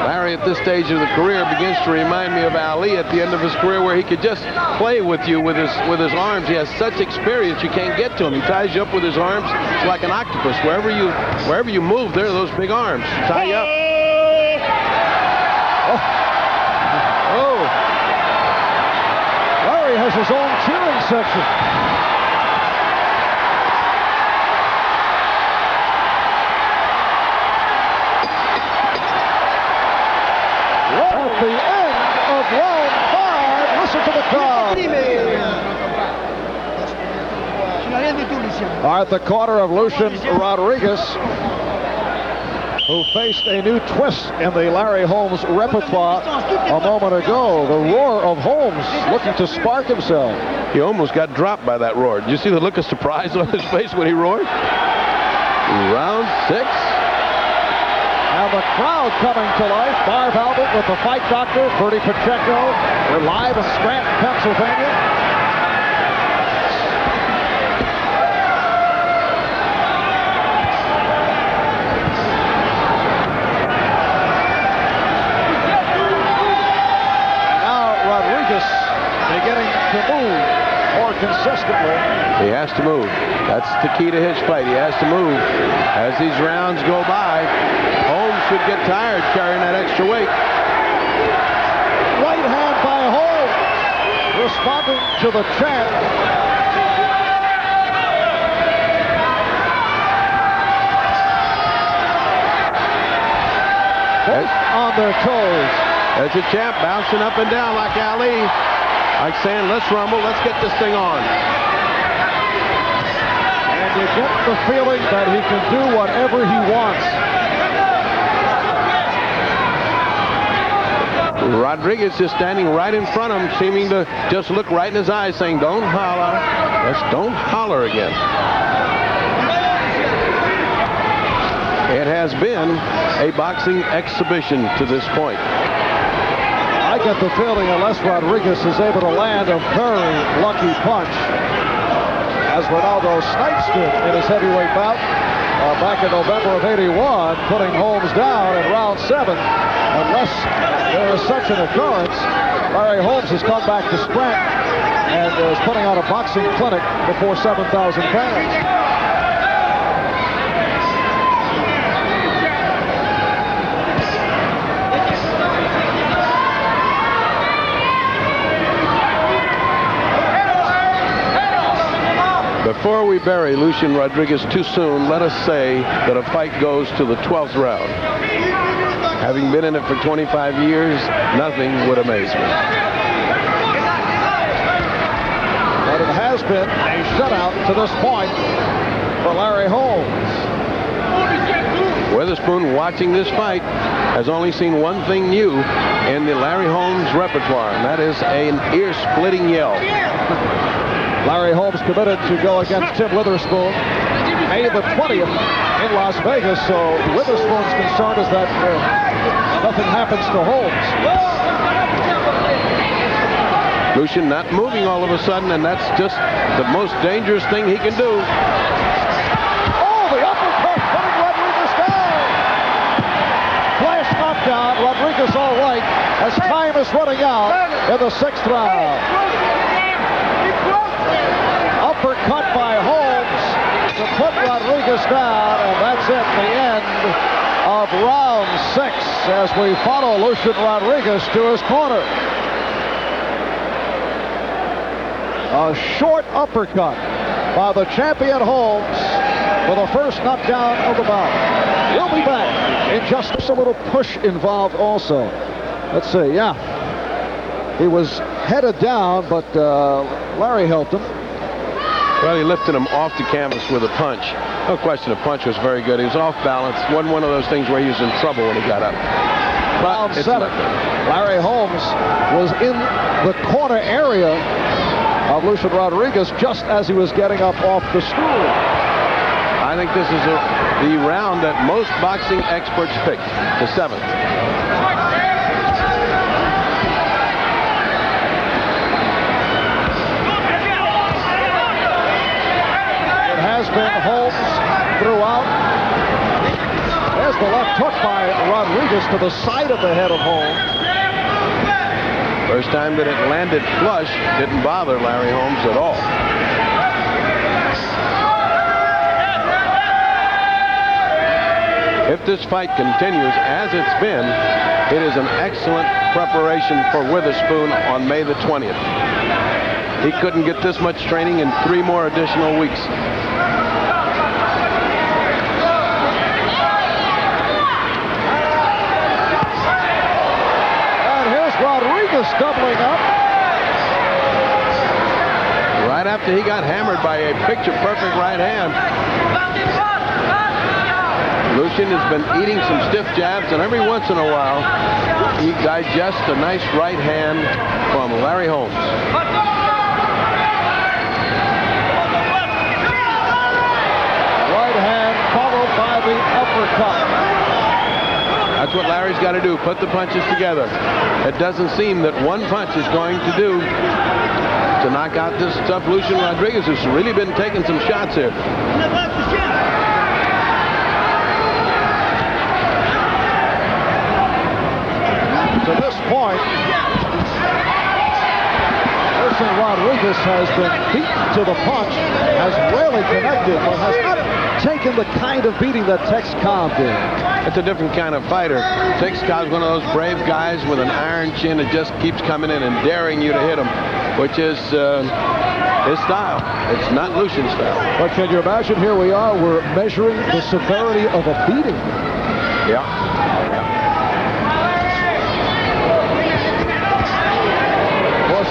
Larry, at this stage of the career, begins to remind me of Ali at the end of his career, where he could just play with you with his arms. He has such experience, you can't get to him. He ties you up with his arms. It's like an octopus. Wherever you move, there are those big arms to tie you up. Oh. Larry has his own cheering section. At the end of round 5, listen to the crowd. At the corner of Lucien Rodriguez, who faced a new twist in the Larry Holmes repertoire a moment ago. The roar of Holmes looking to spark himself. He almost got dropped by that roar. Did you see the look of surprise on his face when he roared? Round 6. And the crowd coming to life. Marv Albert with the fight doctor, Bertie Pacheco. We're live in Scranton, Pennsylvania. Beginning to move more consistently. He has to move. That's the key to his fight. He has to move. As these rounds go by, Holmes should get tired carrying that extra weight. Right hand by Holmes, responding to the chant. Both on their toes. There's a champ bouncing up and down like Ali. Like saying, let's rumble, let's get this thing on. And you get the feeling that he can do whatever he wants. Rodriguez is standing right in front of him, seeming to just look right in his eyes, saying, don't holler. Just don't holler again. It has been a boxing exhibition to this point. I get the feeling unless Rodriguez is able to land a very lucky punch, as Ronaldo Snipes did in his heavyweight bout back in November of '81, putting Holmes down in round 7. Unless there is such an occurrence, Larry Holmes has come back to Scranton and is putting on a boxing clinic before 7,000 fans. Before we bury Lucien Rodriguez too soon, let us say that a fight goes to the 12th round. Having been in it for 25 years, nothing would amaze me. But it has been a shutout to this point for Larry Holmes. Witherspoon, watching this fight, has only seen one thing new in the Larry Holmes repertoire, and that is an ear-splitting yell. Larry Holmes committed to go against Tim Witherspoon May the 20th in Las Vegas, so Witherspoon's concern is that nothing happens to Holmes. Lucien not moving all of a sudden, and that's just the most dangerous thing he can do. Oh, the uppercut putting Rodriguez down. Flash knockdown, Rodriguez all right as time is running out in the 6th round. Uppercut by Holmes to put Rodriguez down, and that's it, the end of round 6 as we follow Lucien Rodriguez to his corner. A short uppercut by the champion Holmes for the first knockdown of the bout. We'll be back in just a little push involved also. Let's see, yeah. He was headed down, but Larry helped him. Well, he lifted him off the canvas with a punch. No question, the punch was very good. He was off balance. Wasn't one of those things where he was in trouble when he got up. Round 7. Larry Holmes was in the corner area of Lucien Rodriguez just as he was getting up off the stool. I think this is the round that most boxing experts picked, the 7th. has been Holmes throughout. There's the left hook by Rodriguez to the side of the head of Holmes. First time that it landed flush, didn't bother Larry Holmes at all. If this fight continues as it's been, it is an excellent preparation for Witherspoon on May the 20th. He couldn't get this much training in 3 more additional weeks. And here's Rodriguez doubling up. Right after he got hammered by a picture-perfect right hand, Lucien has been eating some stiff jabs, and every once in a while, he digests a nice right hand from Larry Holmes. Right hand followed by the uppercut. That's what Larry's got to do, put the punches together. It doesn't seem that one punch is going to do to knock out this tough Lucien Rodriguez, who's really been taking some shots here. To this point, Lucien Rodriguez has been beaten to the punch, has rarely connected, but has not taken the kind of beating that Tex Cobb did. It's a different kind of fighter. Tex Cobb's one of those brave guys with an iron chin that just keeps coming in and daring you to hit him, which is his style. It's not Lucien's style. But can you imagine, here we are, we're measuring the severity of a beating. Yeah.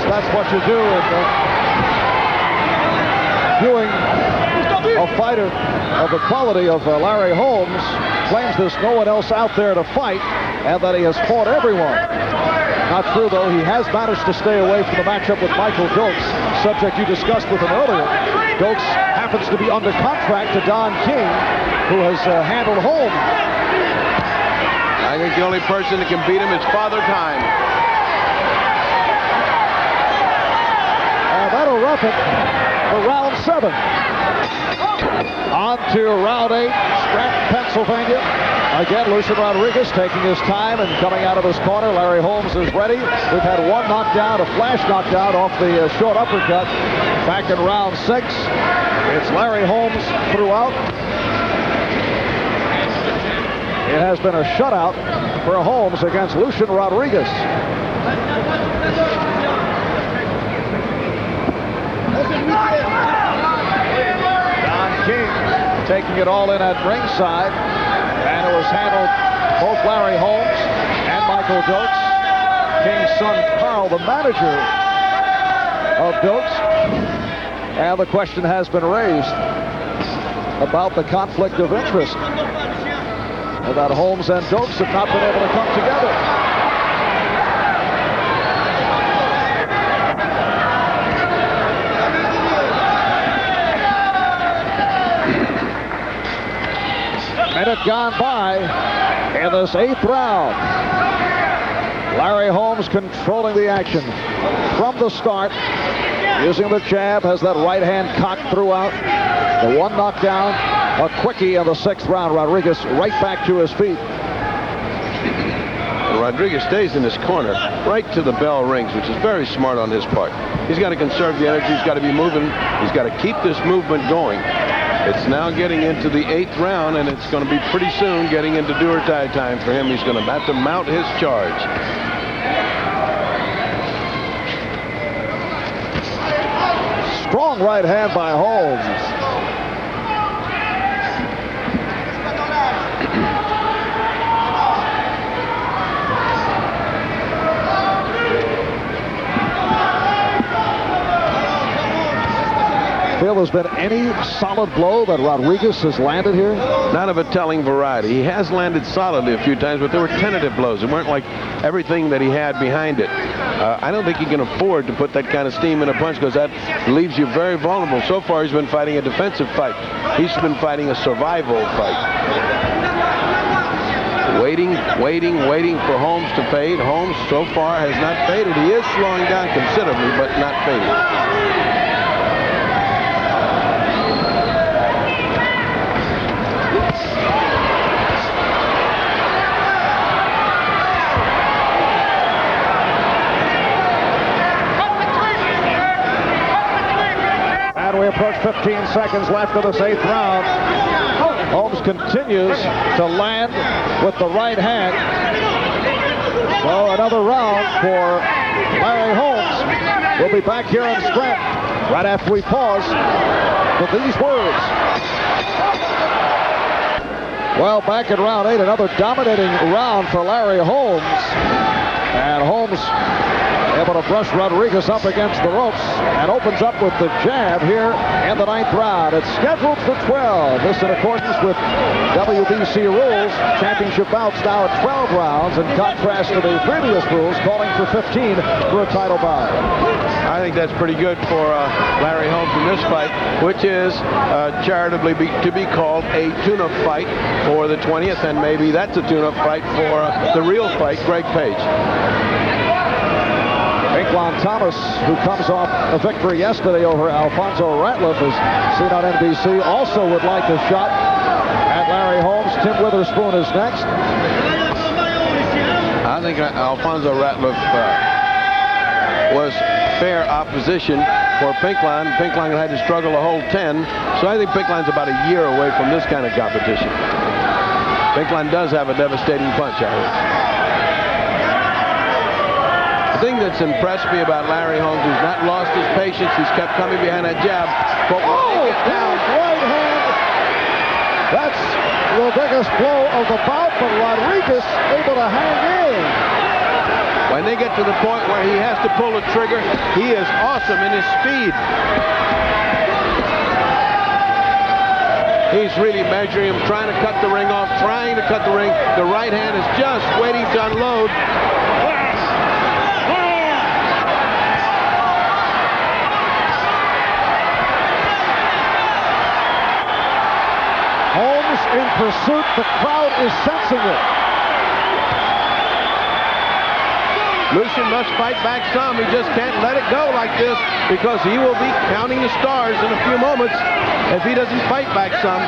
That's what you do in viewing a fighter of the quality of Larry Holmes. Claims there's no one else out there to fight and that he has fought everyone. Not true, though. He has managed to stay away from the matchup with Michael Dokes, subject you discussed with him earlier. Dokes happens to be under contract to Don King, who has handled Holmes. I think the only person that can beat him is Father Time. That'll rough it for round 7. On to round 8, Scranton, Pennsylvania. Again, Lucien Rodriguez taking his time and coming out of his corner. Larry Holmes is ready. We've had one knockdown, a flash knockdown off the short uppercut back in round 6. It's Larry Holmes throughout. It has been a shutout for Holmes against Lucien Rodriguez. Don King taking it all in at ringside, and it was handled both Larry Holmes and Michael Dokes. King's son Carl, the manager of Dokes, and the question has been raised about the conflict of interest, about Holmes and Dokes have not been able to come together. Minute gone by in this 8th round. Larry Holmes controlling the action from the start, using the jab, has that right hand cocked throughout. The one knockdown, a quickie in the 6th round. Rodriguez right back to his feet. And Rodriguez stays in his corner right to the bell rings, which is very smart on his part. He's got to conserve the energy. He's got to be moving. He's got to keep this movement going. It's now getting into the 8th round, and it's going to be pretty soon getting into do-or-die time for him. He's going to have to mount his charge. Strong right hand by Holmes. Phil, has been any solid blow that Rodriguez has landed here? Not of a telling variety. He has landed solidly a few times, but there were tentative blows. It weren't like everything that he had behind it. I don't think he can afford to put that kind of steam in a punch, because that leaves you very vulnerable. So far, he's been fighting a defensive fight. He's been fighting a survival fight. Waiting for Holmes to fade. Holmes so far has not faded. He is slowing down considerably, but not fading. 15 seconds left of this 8th round. Holmes continues to land with the right hand. So another round for Larry Holmes. We'll be back here in Scranton right after we pause with these words. Well, back in round 8, another dominating round for Larry Holmes. And Holmes able to brush Rodriguez up against the ropes and opens up with the jab here in the 9th round. It's scheduled for 12. This in accordance with WBC rules. Championship bouts now at 12 rounds in contrast to the previous rules calling for 15 for a title bout. I think that's pretty good for Larry Holmes in this fight, which is charitably to be called a tune-up fight for the 20th, and maybe that's a tune-up fight for the real fight, Greg Page. Pinklon Thomas, who comes off a victory yesterday over Alfonso Ratliff, as seen on NBC, also would like a shot at Larry Holmes. Tim Witherspoon is next. I think Alfonso Ratliff was fair opposition for Pinklon. Pinklon had to struggle to hold 10, so I think Pinklon's about a year away from this kind of competition. Pinklon does have a devastating punch, I think. The thing that's impressed me about Larry Holmes, he's not lost his patience. He's kept coming behind that jab. But down right hand. That's the biggest blow of the bout, but Rodriguez able to hang in. When they get to the point where he has to pull the trigger, he is awesome in his speed. He's really measuring him, trying to cut the ring off, trying to cut the ring. The right hand is just waiting to unload. Holmes in pursuit. The crowd is sensing it. Lucien must fight back some. He just can't let it go like this because he will be counting the stars in a few moments if he doesn't fight back some.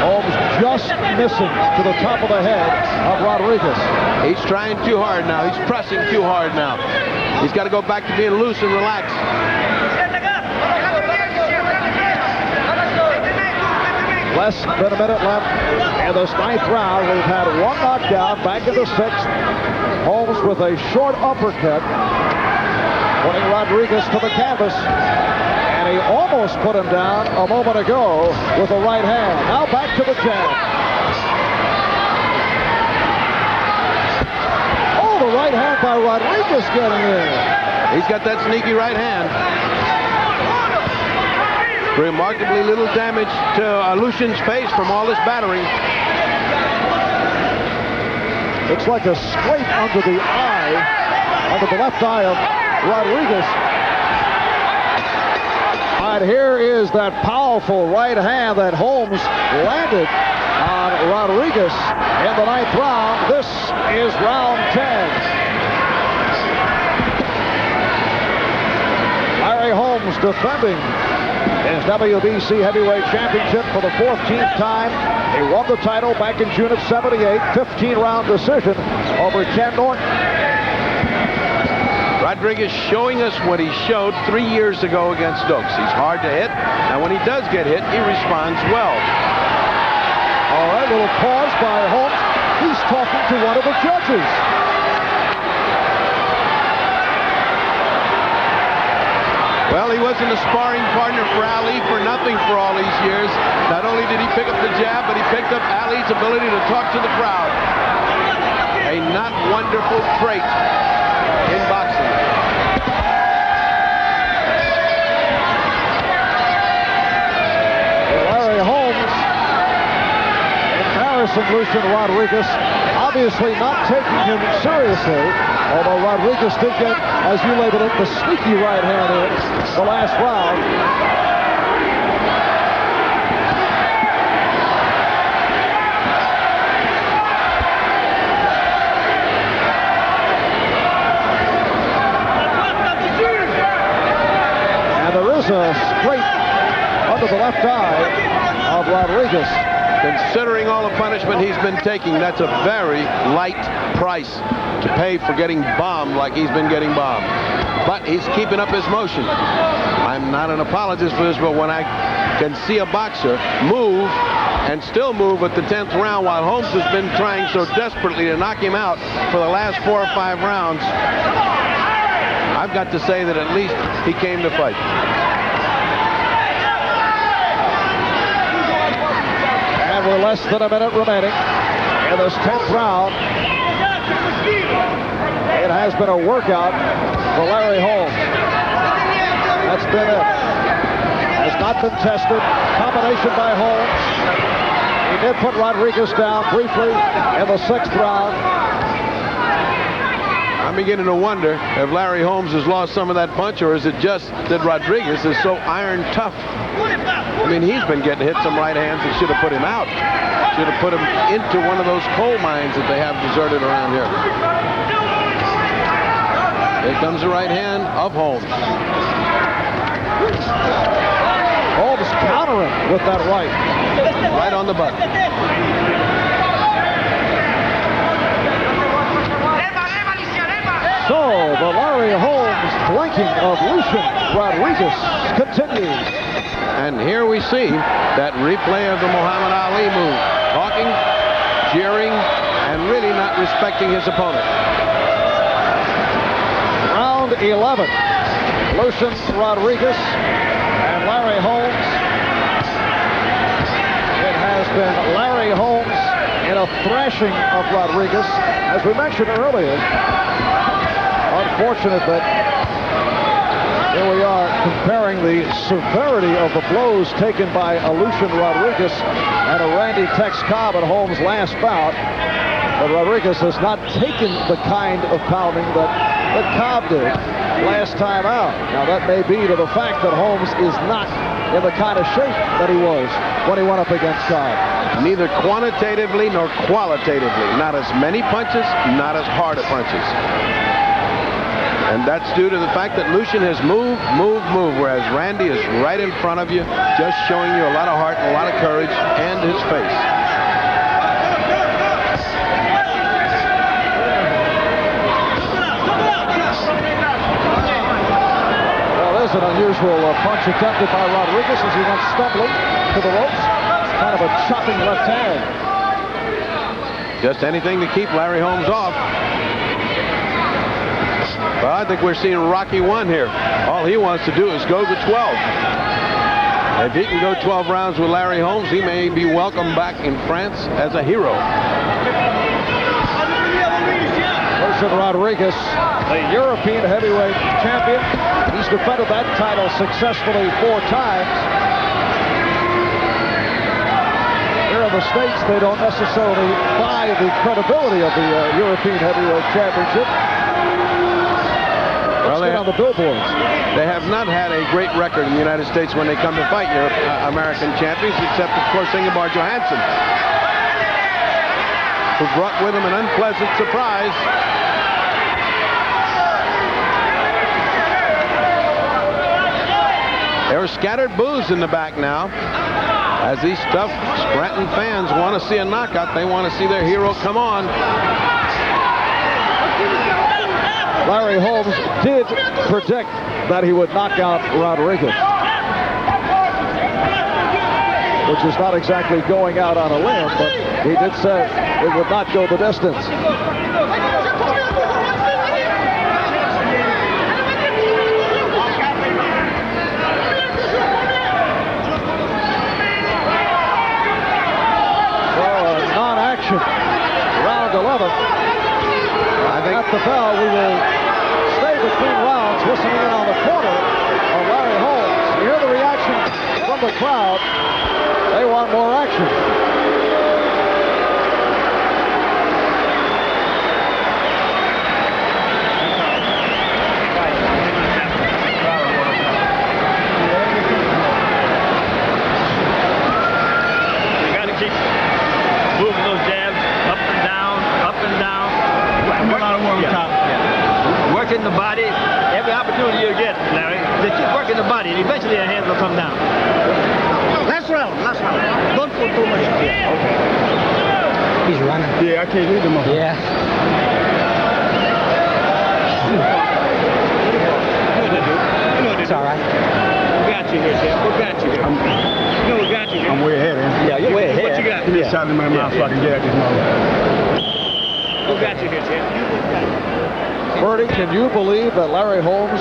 Holmes just missing to the top of the head of Rodriguez. He's trying too hard now. He's pressing too hard now. He's got to go back to being loose and relaxed. Less than a minute left in this 9th round. We've had one knockdown back in the 6th. Holmes with a short uppercut, putting Rodriguez to the canvas. And he almost put him down a moment ago with the right hand. Now back to the jab. Oh, the right hand by Rodriguez getting in. He's got that sneaky right hand. Remarkably little damage to Lucien's face from all this battering. Looks like a scrape under the eye, under the left eye of Rodriguez. And here is that powerful right hand that Holmes landed on Rodriguez in the 9th round. This is round 10. Larry Holmes defending his WBC Heavyweight Championship for the 14th time. He won the title back in June of '78, 15-round decision over Ken Norton. Rodriguez showing us what he showed 3 years ago against Dokes. He's hard to hit, and when he does get hit, he responds well. All right, little pause by Holmes. He's talking to one of the judges. Well, he wasn't a sparring partner for Ali for nothing for all these years. Not only did he pick up the jab, but he picked up Ali's ability to talk to the crowd. A not wonderful trait in boxing. Larry Holmes embarrassing Lucien Rodriguez, obviously not taking him seriously, although Rodriguez did get, as you labeled it, the sneaky right hand in the last round. And there is a scrape under the left eye of Rodriguez. Considering all the punishment he's been taking, that's a very light price to pay for getting bombed like he's been getting bombed. but he's keeping up his motion. I'm not an apologist for this, but when I can see a boxer move and still move at the 10th round while Holmes has been trying so desperately to knock him out for the last 4 or 5 rounds, I've got to say that at least he came to fight. And we're less than a minute remaining in this 10th round. It has been a workout for Larry Holmes. That's been it. Has not been tested. Combination by Holmes. He did put Rodriguez down briefly in the 6th round. I'm beginning to wonder if Larry Holmes has lost some of that punch, or is it just that Rodriguez is so iron tough? I mean, he's been getting hit some right hands that should have put him out. Should have put him into one of those coal mines that they have deserted around here. Here comes the right hand of Holmes. Holmes countering with that right. Right on the button. So the Larry Holmes flanking of Lucien Rodriguez continues. And here we see that replay of the Muhammad Ali move. Talking, jeering, and really not respecting his opponent. Round 11. Lucien Rodriguez and Larry Holmes. It has been Larry Holmes in a thrashing of Rodriguez. As we mentioned earlier, unfortunate that here we are comparing the severity of the blows taken by Lucien Rodriguez and a Randy Tex Cobb at Holmes' last bout. But Rodriguez has not taken the kind of pounding that Cobb did last time out. Now that may be to the fact that Holmes is not in the kind of shape that he was when he went up against Cobb. Neither quantitatively nor qualitatively. Not as many punches, not as hard a punches. And that's due to the fact that Lucien has moved, whereas Randy is right in front of you, just showing you a lot of heart and a lot of courage and his face. Well, there's an unusual punch attempted by Rodriguez as he went stumbling to the ropes. Kind of a chopping left hand. Just anything to keep Larry Holmes off. Well, I think we're seeing Rocky 1 here. All he wants to do is go to 12. If he can go 12 rounds with Larry Holmes, he may be welcomed back in France as a hero. Lucien Rodriguez, the European heavyweight champion. He's defended that title successfully 4 times. Here in the States, they don't necessarily buy the credibility of the European heavyweight championship. Well, on the billboards. They have not had a great record in the United States when they come to fight American champions, except, of course, Ingeborg Johansson, who brought with him an unpleasant surprise. There are scattered boos in the back now, as these tough Scranton fans want to see a knockout. They want to see their hero come on. Larry Holmes did predict that he would knock out Rodriguez, which is not exactly going out on a limb, but he did say it would not go the distance. So, non-action, round 11. At the bell, we will stay between rounds, listening in on the corner of Larry Holmes. You hear the reaction from the crowd. They want more action. You got to keep moving those jabs up and down, up and down. Working the body, every opportunity you get, Larry. They keep working the body, and eventually your hands will come down. Last round. Don't put too much. Okay. He's running. Yeah, I can't read them. Yeah. all right. We got you here, Jeff. We got you here. We got you here. I'm way ahead, eh? Yeah, you're way ahead. What you got? Give me a shot in my mouth so I can get at this moment. We got you here, Jeff. Bertie, can you believe that Larry Holmes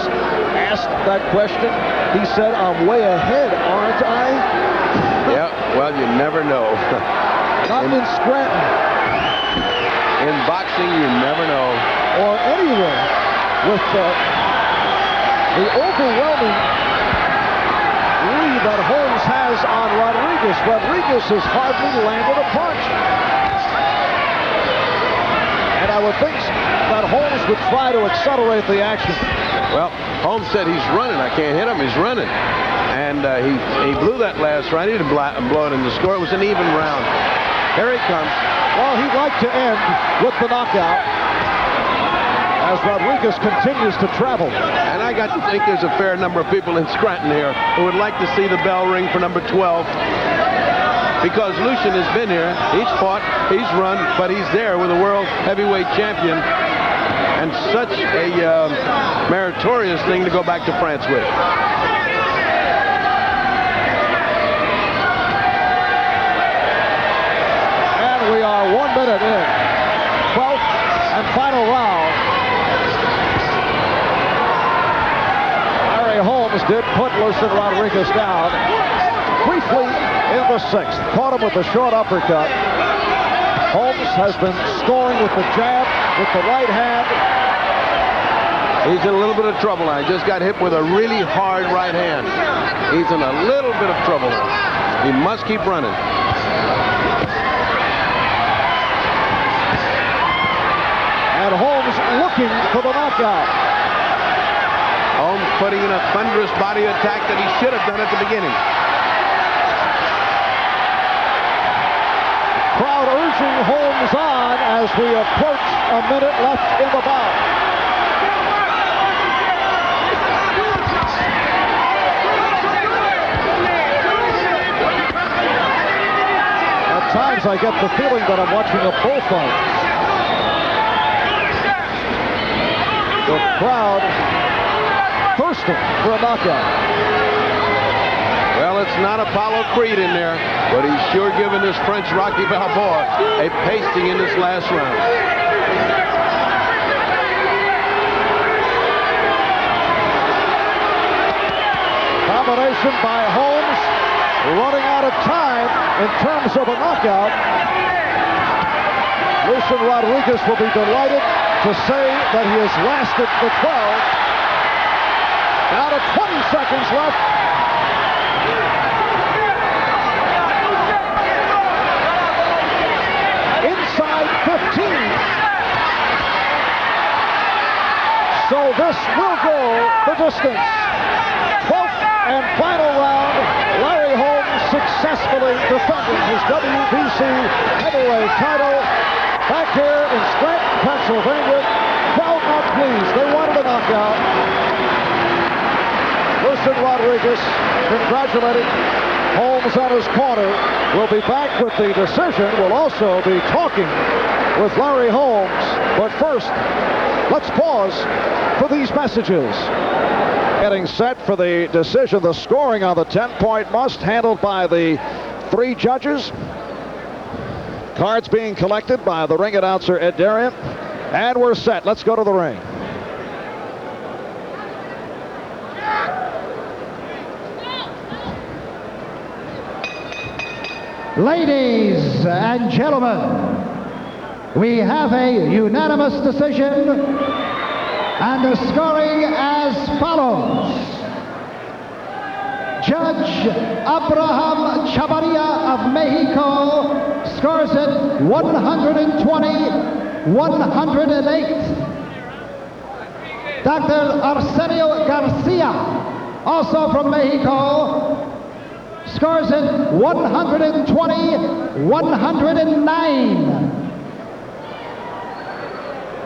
asked that question? He said, I'm way ahead, aren't I? Yeah, well, you never know. Not in Scranton. In boxing, you never know. Or anywhere with the overwhelming lead that Holmes has on Rodriguez. Rodriguez has hardly landed a punch. And I would think that Holmes would try to accelerate the action. Well, Holmes said he's running. I can't hit him. He's running. And he blew that last round. He didn't blow it in the score. It was an even round. Here he comes. Well, he'd like to end with the knockout as Rodriguez continues to travel. And I got to think there's a fair number of people in Scranton here who would like to see the bell ring for number 12. Because Lucien has been here, he's fought, he's run, but he's there with a world heavyweight champion. And such a meritorious thing to go back to France with. And we are 1 minute in. 12th and final round. Larry Holmes did put Lucien Rodriguez down briefly in the 6th. Caught him with a short uppercut. Holmes has been scoring with the jab, with the right hand. He's in a little bit of trouble now. He just got hit with a really hard right hand. He's in a little bit of trouble now. He must keep running. And Holmes looking for the knockout. Holmes putting in a thunderous body attack that he should have done at the beginning. Crowd urging Holmes on as we approach a minute left in the bout. At times I get the feeling that I'm watching a bullfight. The crowd thirsting for a knockout. Well, it's not Apollo Creed in there, but he's sure given this French Rocky Balboa a pasting in this last round. Combination by Holmes, running out of time in terms of a knockout. Lucien Rodriguez will be delighted to say that he has lasted the 12. Down to 20 seconds left. Inside 15. So this will go the distance. 12th and final round. Larry Holmes successfully defending his WBC heavyweight title back here in Scranton, Pennsylvania. Crowd not pleased. They wanted a knockout. Lucien Rodriguez congratulating Holmes on his corner. We'll be back with the decision. We'll also be talking with Larry Holmes. But first, let's pause for these messages. Getting set for the decision, the scoring on the 10-point must, handled by the 3 judges. Cards being collected by the ring announcer, Ed Darien. And we're set. Let's go to the ring. Ladies and gentlemen, we have a unanimous decision, and the scoring as follows. Judge Abraham Chavarria of Mexico scores it 120-108. Dr. Arsenio Garcia, also from Mexico, scores it 120-109.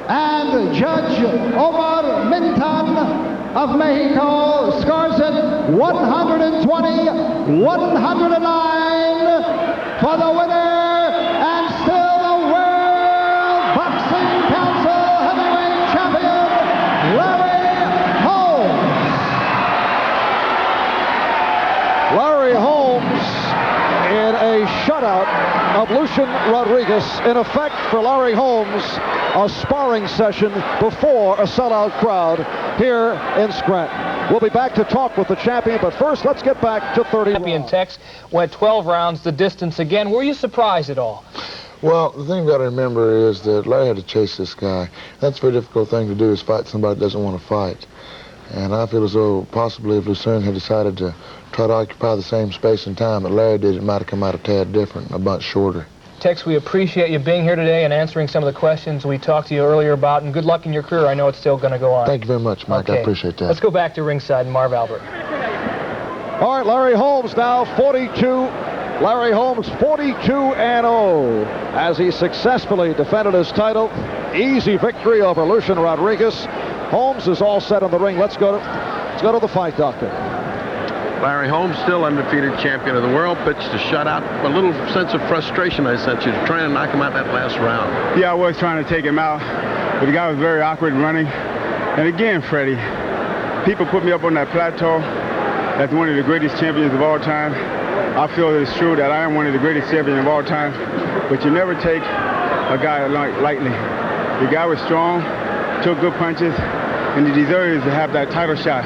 And Judge Omar Mintan of Mexico scores it 120-109 for the winner and still the World Boxing Council heavyweight champion, Larry Holmes. Larry Holmes in a shutout of Lucien Rodriguez. In effect, for Larry Holmes, a sparring session before a sellout crowd here in Scranton. We'll be back to talk with the champion, but first, let's get back to 30 Champion rounds. Tex went 12 rounds, the distance again. Were you surprised at all? Well, the thing you got to remember is that Larry had to chase this guy. That's a very difficult thing to do, is fight somebody that doesn't want to fight. And I feel as though possibly if Lucien had decided to try to occupy the same space and time that Larry did, it might have come out a tad different, a bunch shorter. Tex, we appreciate you being here today and answering some of the questions we talked to you earlier about, and good luck in your career. I know it's still going to go on. Thank you very much, Mike. Okay. I appreciate that. Let's go back to ringside and Marv Albert. All right, Larry Holmes now 42. Larry Holmes 42-0 as he successfully defended his title. Easy victory over Lucien Rodriguez. Holmes is all set in the ring. Let's go to the fight, Doctor. Larry Holmes, still undefeated champion of the world, pitched a shutout. A little sense of frustration, I sent you, trying to knock him out that last round. Yeah, I was trying to take him out, but the guy was very awkward running. And again, Freddie, people put me up on that plateau as one of the greatest champions of all time. I feel that it's true that I am one of the greatest champions of all time, but you never take a guy lightly. The guy was strong, took good punches, and he deserves to have that title shot.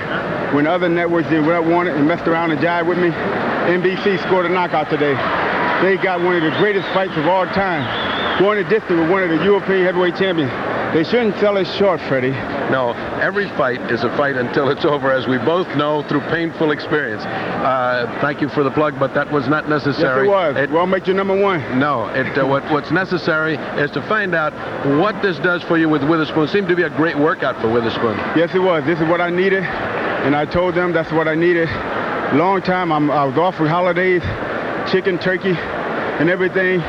When other networks did what want it and messed around and jived with me, NBC scored a knockout today. They got one of the greatest fights of all time, going the distance with one of the European heavyweight champions. They shouldn't sell it short, Freddie. No, every fight is a fight until it's over, as we both know through painful experience. Thank you for the plug, but that was not necessary. Yes, it was. It won't make you number one. No, what's necessary is to find out what this does for you with Witherspoon. It seemed to be a great workout for Witherspoon. Yes, it was. This is what I needed, and I told them that's what I needed. Long time, I was off for holidays, chicken, turkey, and everything.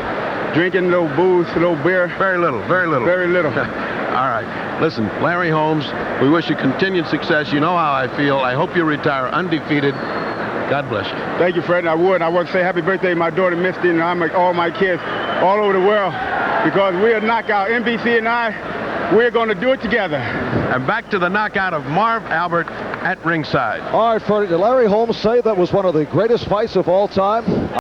Drinking a little booze, a little beer. Very little, very little. Very little. All right. Listen, Larry Holmes, we wish you continued success. You know how I feel. I hope you retire undefeated. God bless you. Thank you, Fred. I would. I want to say happy birthday to my daughter, Misty, and all my kids all over the world, because we're knockout. NBC and I, we're going to do it together. And back to the knockout of Marv Albert at ringside. All right, Freddie, did Larry Holmes say that was one of the greatest fights of all time?